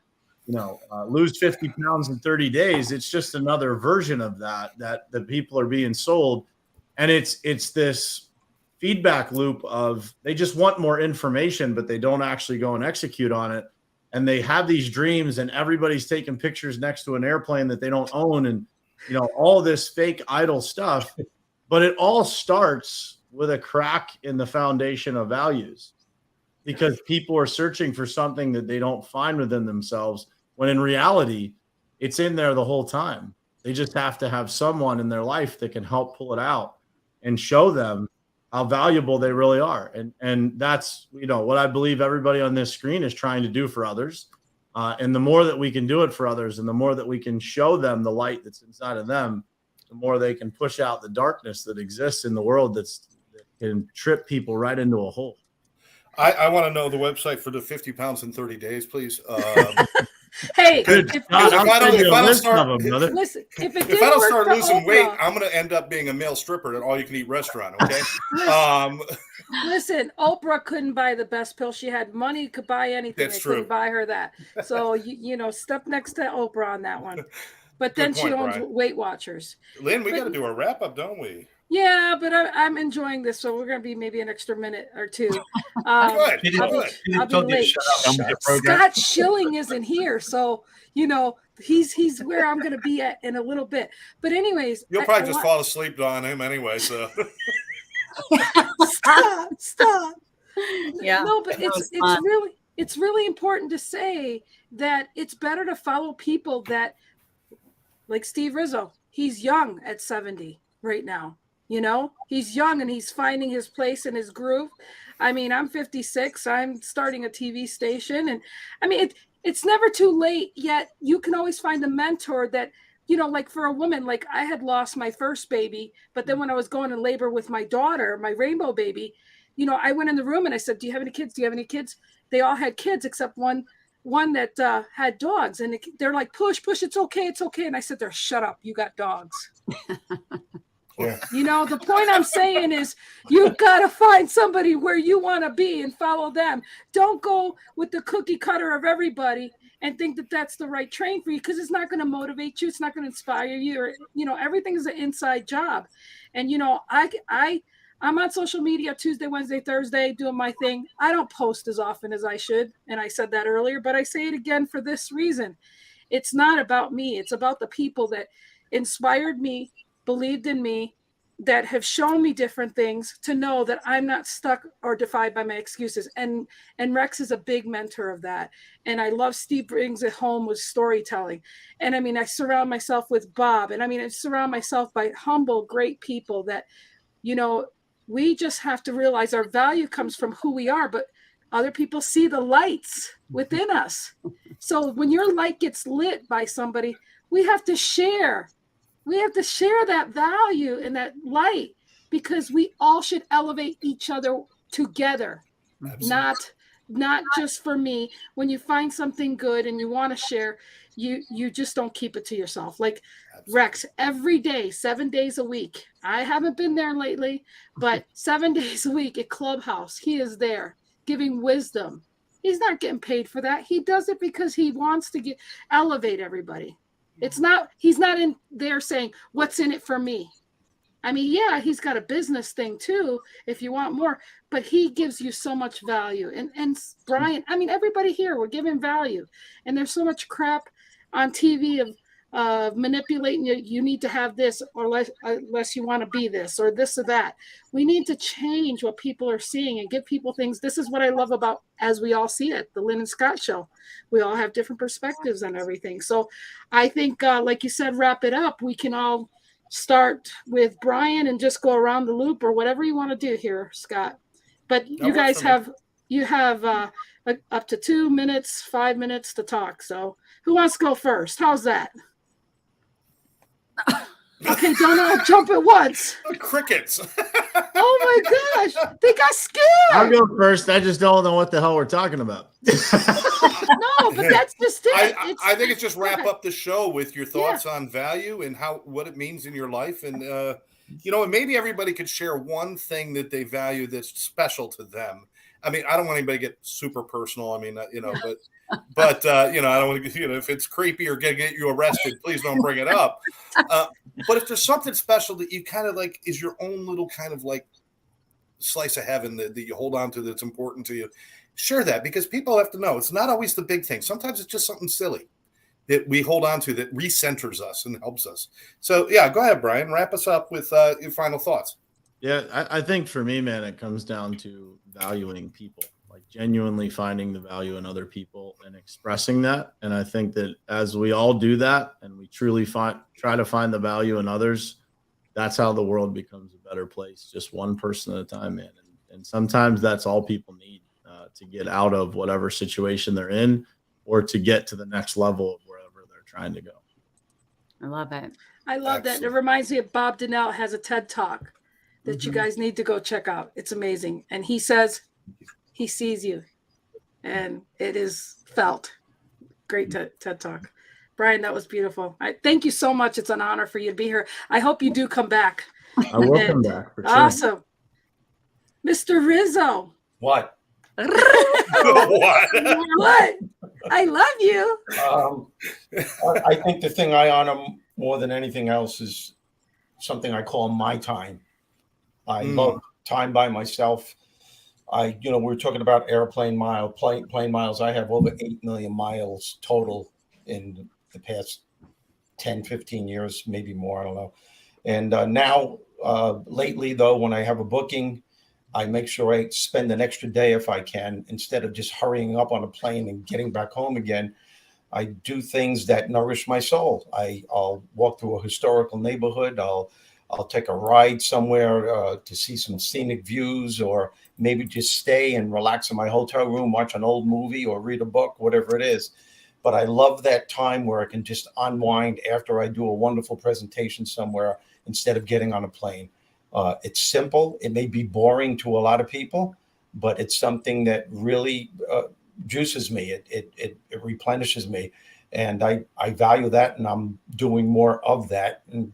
lose 50 pounds in 30 days, it's just another version of that the people are being sold. And it's this feedback loop of, they just want more information, but they don't actually go and execute on it. And they have these dreams, and everybody's taking pictures next to an airplane that they don't own, and, all this fake idle stuff. But it all starts with a crack in the foundation of values, because people are searching for something that they don't find within themselves, when in reality, it's in there the whole time. They just have to have someone in their life that can help pull it out and show them how valuable they really are. And that's, what I believe everybody on this screen is trying to do for others. And the more that we can do it for others, and the more that we can show them the light that's inside of them, the more they can push out the darkness that exists in the world that can trip people right into a hole. I want to know the website for the 50 pounds in 30 days, please. Hey, if I don't start losing weight, I'm going to end up being a male stripper at an all-you-can-eat restaurant. Okay. Listen, Oprah couldn't buy the best pill. She had money, could buy anything. They couldn't buy her that. So step next to Oprah on that one. But then she owns Weight Watchers. Lynn, we got to do a wrap up, don't we? Yeah, but I'm enjoying this, so we're going to be maybe an extra minute or two. I'll be late. Scott Schilling isn't here, so he's where I'm going to be at in a little bit. But anyways, you'll probably just fall asleep on him anyway. So stop. Yeah, no, but it's really important to say that it's better to follow people that, like Steve Rizzo. He's young at 70 right now. He's young and he's finding his place and his groove. I mean, I'm 56. I'm starting a TV station. And I mean, it's never too late yet. You can always find a mentor that, like for a woman, like I had lost my first baby. But then when I was going in labor with my daughter, my rainbow baby, I went in the room and I said, do you have any kids? Do you have any kids? They all had kids except one that had dogs. And they're like, push, it's okay. It's okay. And I said, shut up. You got dogs. Yeah. The point I'm saying is you've got to find somebody where you want to be and follow them. Don't go with the cookie cutter of everybody and think that that's the right train for you, because it's not going to motivate you. It's not going to inspire you. Or, everything is an inside job. And, I'm on social media Tuesday, Wednesday, Thursday, doing my thing. I don't post as often as I should. And I said that earlier, but I say it again for this reason. It's not about me. It's about the people that inspired me, believed in me, that have shown me different things to know that I'm not stuck or defied by my excuses. And Rex is a big mentor of that. And I love Steve brings it home with storytelling. And I mean, I surround myself with Bob, and I mean, I surround myself by humble, great people that, you know, we just have to realize our value comes from who we are, but other people see the lights within us. So when your light gets lit by somebody, we have to share. We have to share that value and that light, because we all should elevate each other together. Absolutely. Not just for me. When you find something good and you want to share, you just don't keep it to yourself. Like Absolutely. Rex, every day, 7 days a week. I haven't been there lately, but 7 days a week at Clubhouse, he is there giving wisdom. He's not getting paid for that. He does it because he wants to elevate everybody. He's not in there saying, what's in it for me? I mean, yeah, he's got a business thing too, if you want more, but he gives you so much value. And Brian, I mean, everybody here, we're giving value. And there's so much crap on TV of manipulating you. You need to have this, or unless you want to be this or this or that. We need to change what people are seeing and give people things. This is what I love about, as we all see it, the Lynn and Scott show. We all have different perspectives on everything. So I think, like you said, wrap it up. We can all start with Brian and just go around the loop, or whatever you want to do here, Scott. But you guys have up to 2 minutes, 5 minutes to talk. So who wants to go first? How's that? Okay, Donnell, jump at once. Crickets. Oh my gosh, they got scared. I'll go first. I just don't know what the hell we're talking about. No, but that's just it. I think it's just wrap up the show with your thoughts on value and what it means in your life. And, you know, and maybe everybody could share one thing that they value that's special to them. I mean, I don't want anybody to get super personal. I mean, you know, but you know, I don't want to, you know, if it's creepy or get you arrested, please don't bring it up. But if there's something special that you kind of like is your own little kind of like slice of heaven that you hold on to that's important to you, share that, because people have to know it's not always the big thing. Sometimes it's just something silly that we hold on to that recenters us and helps us. So yeah, go ahead, Brian, wrap us up with your final thoughts. Yeah, I think for me, man, it comes down to valuing people, like genuinely finding the value in other people and expressing that. And I think that as we all do that and we truly try to find the value in others, that's how the world becomes a better place, just one person at a time, man. And sometimes that's all people need to get out of whatever situation they're in, or to get to the next level of wherever they're trying to go. I love it. I love that. It reminds me of Bob Donnell has a TED Talk that you guys need to go check out. It's amazing. And he says he sees you, and it is felt. Great TED Talk. Brian, that was beautiful. Thank you so much. It's an honor for you to be here. I hope you do come back. I will come back. For sure. Awesome. Mr. Rizzo. What? What? I love you. I think the thing I honor more than anything else is something I call my time. I love time by myself. We're talking about plane miles. I have over 8 million miles total in the past 10, 15 years, maybe more. I don't know. And now, lately, though, when I have a booking, I make sure I spend an extra day if I can, instead of just hurrying up on a plane and getting back home again. I do things that nourish my soul. I'll walk through a historical neighborhood. I'll take a ride somewhere to see some scenic views, or maybe just stay and relax in my hotel room, watch an old movie or read a book, whatever it is. But I love that time where I can just unwind after I do a wonderful presentation somewhere instead of getting on a plane. It's simple. It may be boring to a lot of people, but it's something that really juices me. It replenishes me. And I value that, and I'm doing more of that. And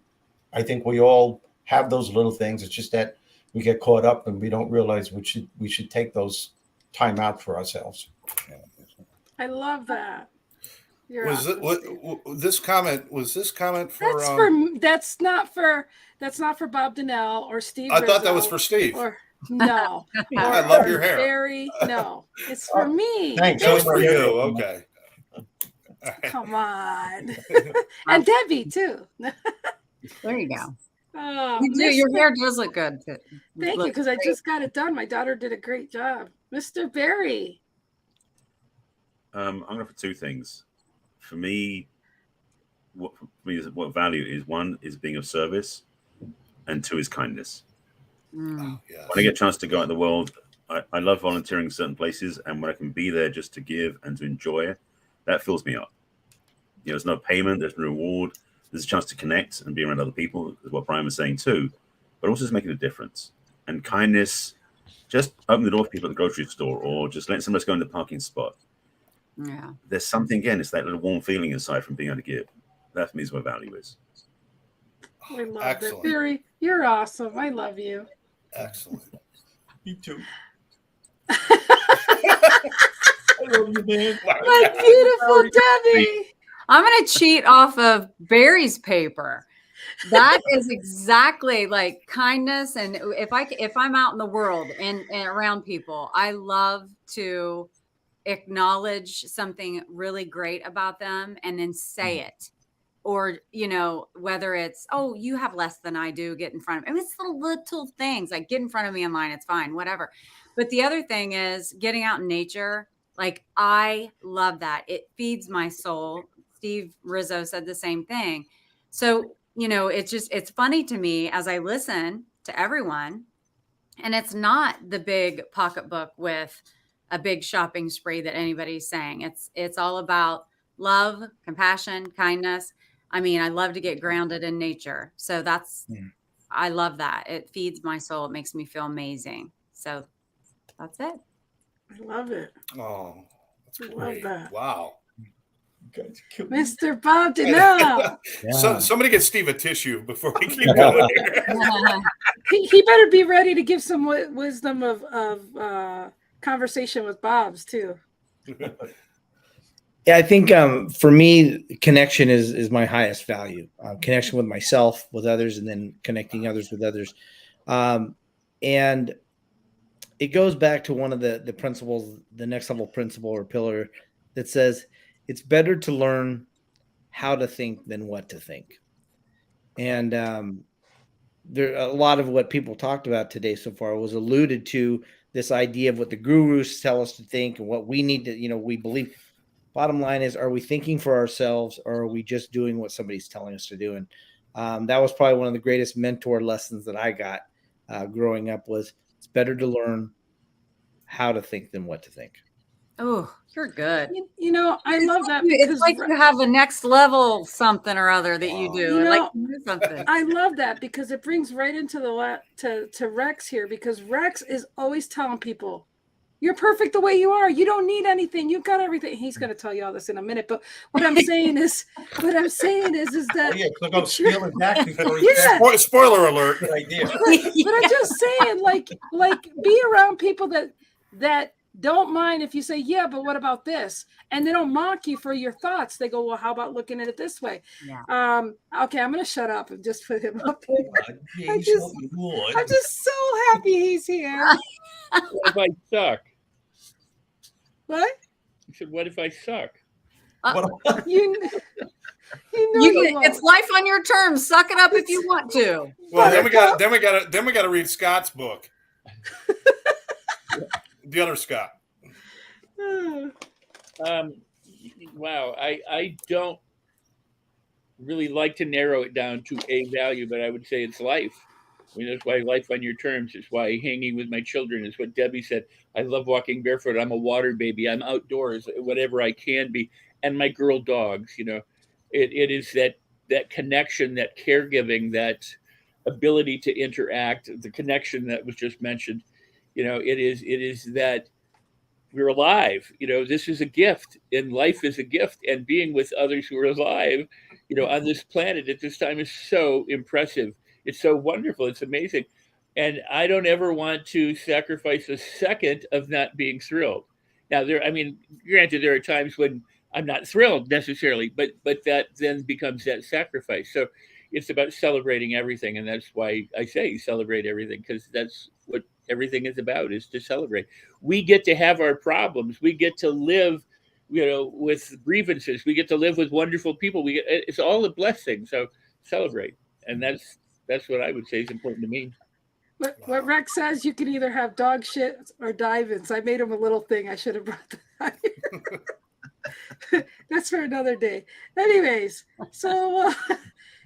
I think we all have those little things. It's just that we get caught up and we don't realize we should take those time out for ourselves. I love that. This comment for? That's not for Bob Donnell or Steve. I thought that was for Steve. No. I love your hair. No, it's for me. Thanks. It's for you. Okay. Come on. And Debbie too. There you go. Your hair does look good. Thank you, because I just got it done. My daughter did a great job. Mr. Barry. I'm going for two things. For me, what value is: one is being of service, and two is kindness. Oh, yes. When I get a chance to go out in the world, I love volunteering in certain places, and when I can be there just to give and to enjoy, that fills me up. There's no payment, there's no reward. There's a chance to connect and be around other people, is what Brian was saying too, but also just making a difference. And kindness, just open the door for people at the grocery store, or just letting someone else go in the parking spot. Yeah. There's something, again, it's that little warm feeling inside from being able to give. That for me is what value is. I love it. Barry, you're awesome. I love you. Excellent. Me too. I love you, man. My beautiful Debbie. I'm going to cheat off of Barry's paper. That is exactly like kindness. And if I'm out in the world and around people, I love to acknowledge something really great about them and then say it. Or, whether it's, oh, you have less than I do, get in front of me. I mean, it's the little things, like get in front of me in line, it's fine, whatever. But the other thing is getting out in nature. Like, I love that. It feeds my soul. Steve Rizzo said the same thing. So, it's funny to me as I listen to everyone, and it's not the big pocketbook with a big shopping spree that anybody's saying. It's all about love, compassion, kindness. I mean, I love to get grounded in nature. So I love that. It feeds my soul. It makes me feel amazing. So that's it. I love it. Oh, that's great. Love that. Wow. Mr. Bob Donnell. So somebody get Steve a tissue before we keep going here. He better be ready to give some wisdom of conversation with Bob's too. Yeah, I think for me, connection is my highest value. Connection with myself, with others, and then connecting others with others. And it goes back to one of the principles, the next level principle or pillar that says it's better to learn how to think than what to think. And there a lot of what people talked about today so far was alluded to this idea of what the gurus tell us to think and what we need to, we believe. Bottom line is, are we thinking for ourselves, or are we just doing what somebody's telling us to do? And that was probably one of the greatest mentor lessons that I got growing up was it's better to learn how to think than what to think. Oh, you're good. I love that. It's like you have a next level something or other that you do. Something. I love that because it brings right into to Rex here, because Rex is always telling people, you're perfect the way you are. You don't need anything. You've got everything. He's going to tell you all this in a minute. But what I'm saying is that. Oh, yeah, click on steal it back before Spoiler alert. Good idea. But I'm just saying, like be around people that don't mind if you say, yeah, but what about this? And they don't mock you for your thoughts. They go, well, how about looking at it this way? Yeah. Okay, I'm going to shut up and just put him up there. Yeah, I'm just so happy he's here. What if I suck? What? I said, what if I suck? It's life on your terms. Suck it up if you want to. Well, then we got to read Scott's book. The other Scott. Wow, I don't really like to narrow it down to a value, but I would say it's life. I mean, that's why life on your terms is why hanging with my children is what Debbie said. I love walking barefoot. I'm a water baby. I'm outdoors, whatever I can be. And my girl dogs, it is that connection, that caregiving, that ability to interact, the connection that was just mentioned. It is that we're alive. This is a gift, and life is a gift. And being with others who are alive, on this planet at this time is so impressive. It's so wonderful. It's amazing. And I don't ever want to sacrifice a second of not being thrilled. Now, granted, there are times when I'm not thrilled necessarily, but that then becomes that sacrifice. So it's about celebrating everything. And that's why I say celebrate everything, because that's what everything is about, is to celebrate. We get to have our problems. We get to live, with grievances. We get to live with wonderful people. It's all a blessing. So celebrate. And That's what I would say is important to me. What Rex says, you can either have dog shit or dive-ins. I made him a little thing. I should have brought that here. That's for another day. Anyways, so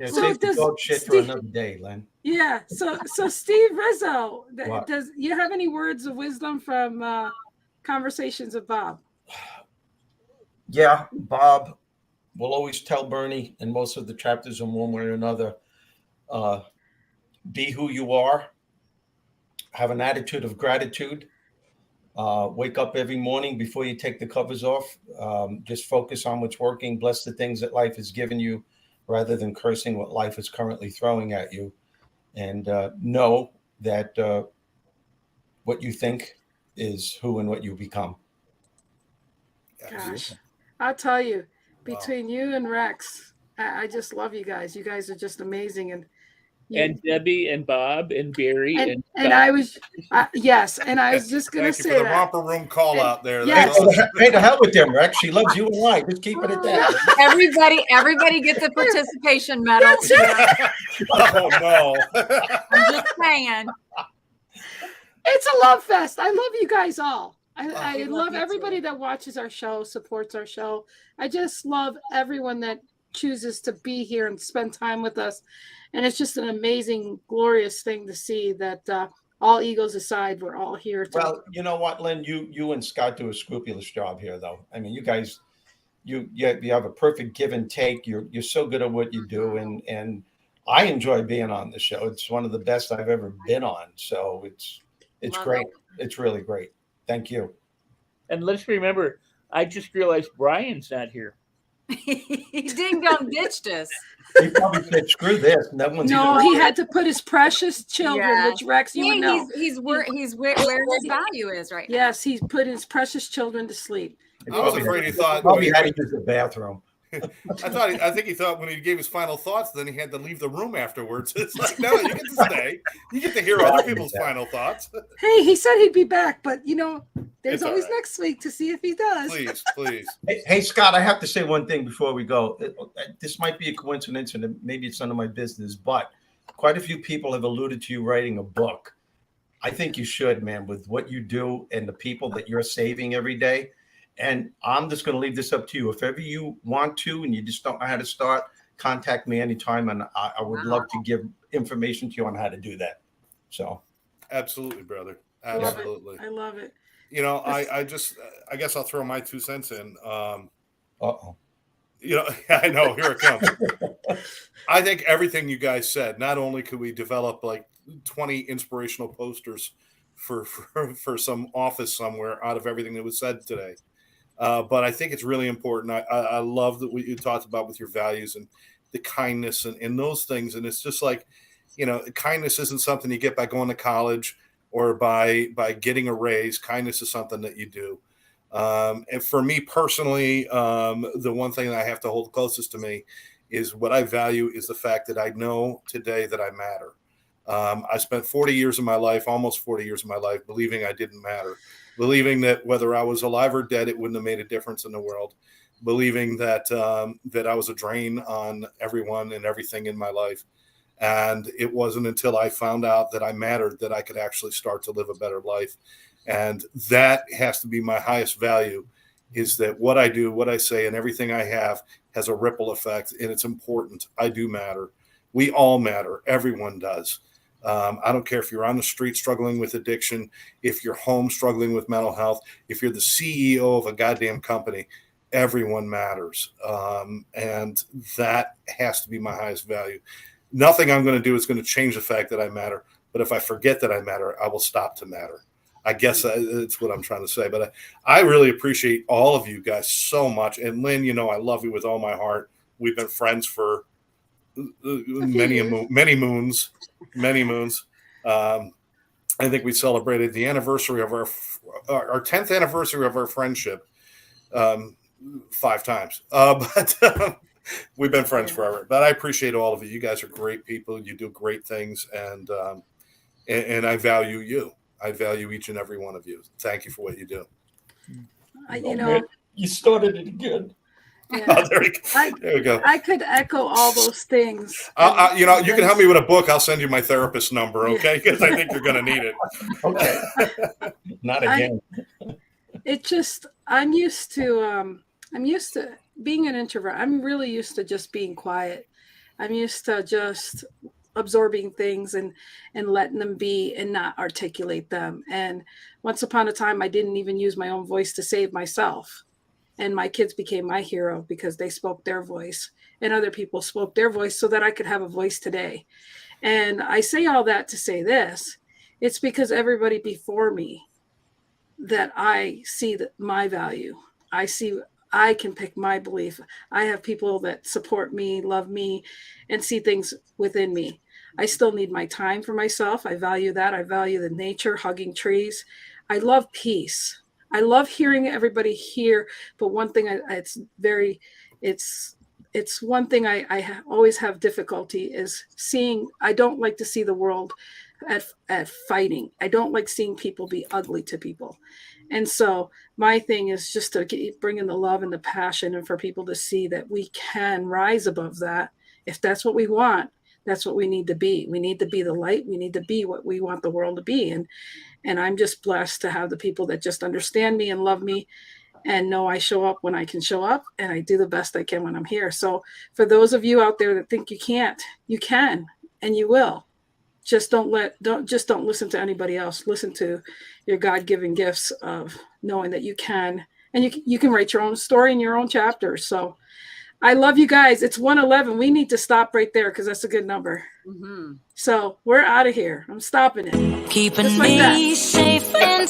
save the dog shit for another day, Len. Yeah. So Steve Rizzo, does you have any words of wisdom from Conversations with Bob? Yeah, Bob will always tell Bernie in most of the chapters in one way or another, be who you are, have an attitude of gratitude, wake up every morning before you take the covers off, just focus on what's working, bless the things that life has given you rather than cursing what life is currently throwing at you, and know that what you think is who and what you become. Gosh, I'll tell you, between you and Rex, I just love you guys. You guys are just amazing. And Debbie and Bob and Barry and I was yes, and I was just gonna say for the romper room call out there. Yes. Hey, to hell with them, Rex. She loves you and I. Just keep it at that. Everybody gets a participation medal. Oh no! I'm just saying. It's a love fest. I love you guys all. I love everybody that watches our show, supports our show. I just love everyone that chooses to be here and spend time with us. And it's just an amazing, glorious thing to see that all egos aside, we're all here. Well, you know what, Lynn, you and Scott do a scrupulous job here, though. I mean, you guys, you have a perfect give and take. You're so good at what you do, and I enjoy being on the show. It's one of the best I've ever been on. So it's great. It's really great. Thank you. And let's remember, I just realized Brian's not here. He ding dong ditched us. He probably said, "Screw this." No, he had to put his precious children, which Rex, you would know. He's where his value is right now. Yes, he's put his precious children to sleep. I was afraid he thought probably had to use the bathroom. I think he thought when he gave his final thoughts, then he had to leave the room afterwards. It's like, no, you get to stay. You get to hear other people's final thoughts. Hey, he said he'd be back, but there's always next week to see if he does. Please. Hey, Scott, I have to say one thing before we go. This might be a coincidence, and maybe it's none of my business, but quite a few people have alluded to you writing a book. I think you should, man, with what you do and the people that you're saving every day. And I'm just going to leave this up to you. If ever you want to and you just don't know how to start, contact me anytime. And I would love to give information to you on how to do that. So. Absolutely, brother. Absolutely. I love it. I guess I'll throw my 2 cents in. Uh-oh. I know, here it comes. I think everything you guys said, not only could we develop like 20 inspirational posters for some office somewhere out of everything that was said today. But I think it's really important. I love that what you talked about with your values and the kindness and those things. And it's just like, kindness isn't something you get by going to college or by getting a raise. Kindness is something that you do. And for me personally, the one thing that I have to hold closest to me is what I value is the fact that I know today that I matter. I spent 40 years of my life, almost 40 years of my life, believing I didn't matter, believing that whether I was alive or dead, it wouldn't have made a difference in the world, believing that I was a drain on everyone and everything in my life. And it wasn't until I found out that I mattered that I could actually start to live a better life. And that has to be my highest value, is that what I do, what I say, and everything I have has a ripple effect, and it's important. I do matter. We all matter. Everyone does. I don't care if you're on the street struggling with addiction, if you're home struggling with mental health, if you're the CEO of a goddamn company, everyone matters. And that has to be my highest value. Nothing I'm going to do is going to change the fact that I matter. But if I forget that I matter, I will stop to matter. I guess that's what I'm trying to say. But I really appreciate all of you guys so much. And Lynn, I love you with all my heart. We've been friends for many moons. I think we celebrated the anniversary of our 10th anniversary of our friendship 5 times. But we've been friends forever. But I appreciate all of you. You guys are great people. You do great things, and I value you. I value each and every one of you. Thank you for what you do. You started it again. Yeah. Oh, there we go. I could echo all those things. You know, you can help me with a book. I'll send you my therapist number, okay? Because I think you're going to need it. Okay. Not again. I'm used to being an introvert. I'm really used to just being quiet. I'm used to just absorbing things and letting them be and not articulate them. And once upon a time, I didn't even use my own voice to save myself. And my kids became my hero because they spoke their voice and other people spoke their voice so that I could have a voice today. And I say all that to say this. It's because everybody before me that I see my value. I can pick my belief. I have people that support me, love me, and see things within me. I still need my time for myself. I value that. I value the nature, hugging trees. I love peace. I love hearing everybody here. But one thing it's one thing I always have difficulty is seeing. I don't like to see the world at fighting. I don't like seeing people be ugly to people. And so my thing is just to bring in the love and the passion and for people to see that we can rise above that. If that's what we want, that's what we need to be. We need to be the light. We need to be what we want the world to be. And I'm just blessed to have the people that just understand me and love me and know I show up when I can show up, and I do the best I can when I'm here. So for those of you out there that think you can't, you can, and you will. Just don't listen to anybody else. Listen to your God-given gifts of knowing that you can, and you can write your own story in your own chapters. So I love you guys. It's 1:11. We need to stop right there because that's a good number. Mm-hmm. So we're out of here. I'm stopping it. Keeping me safe and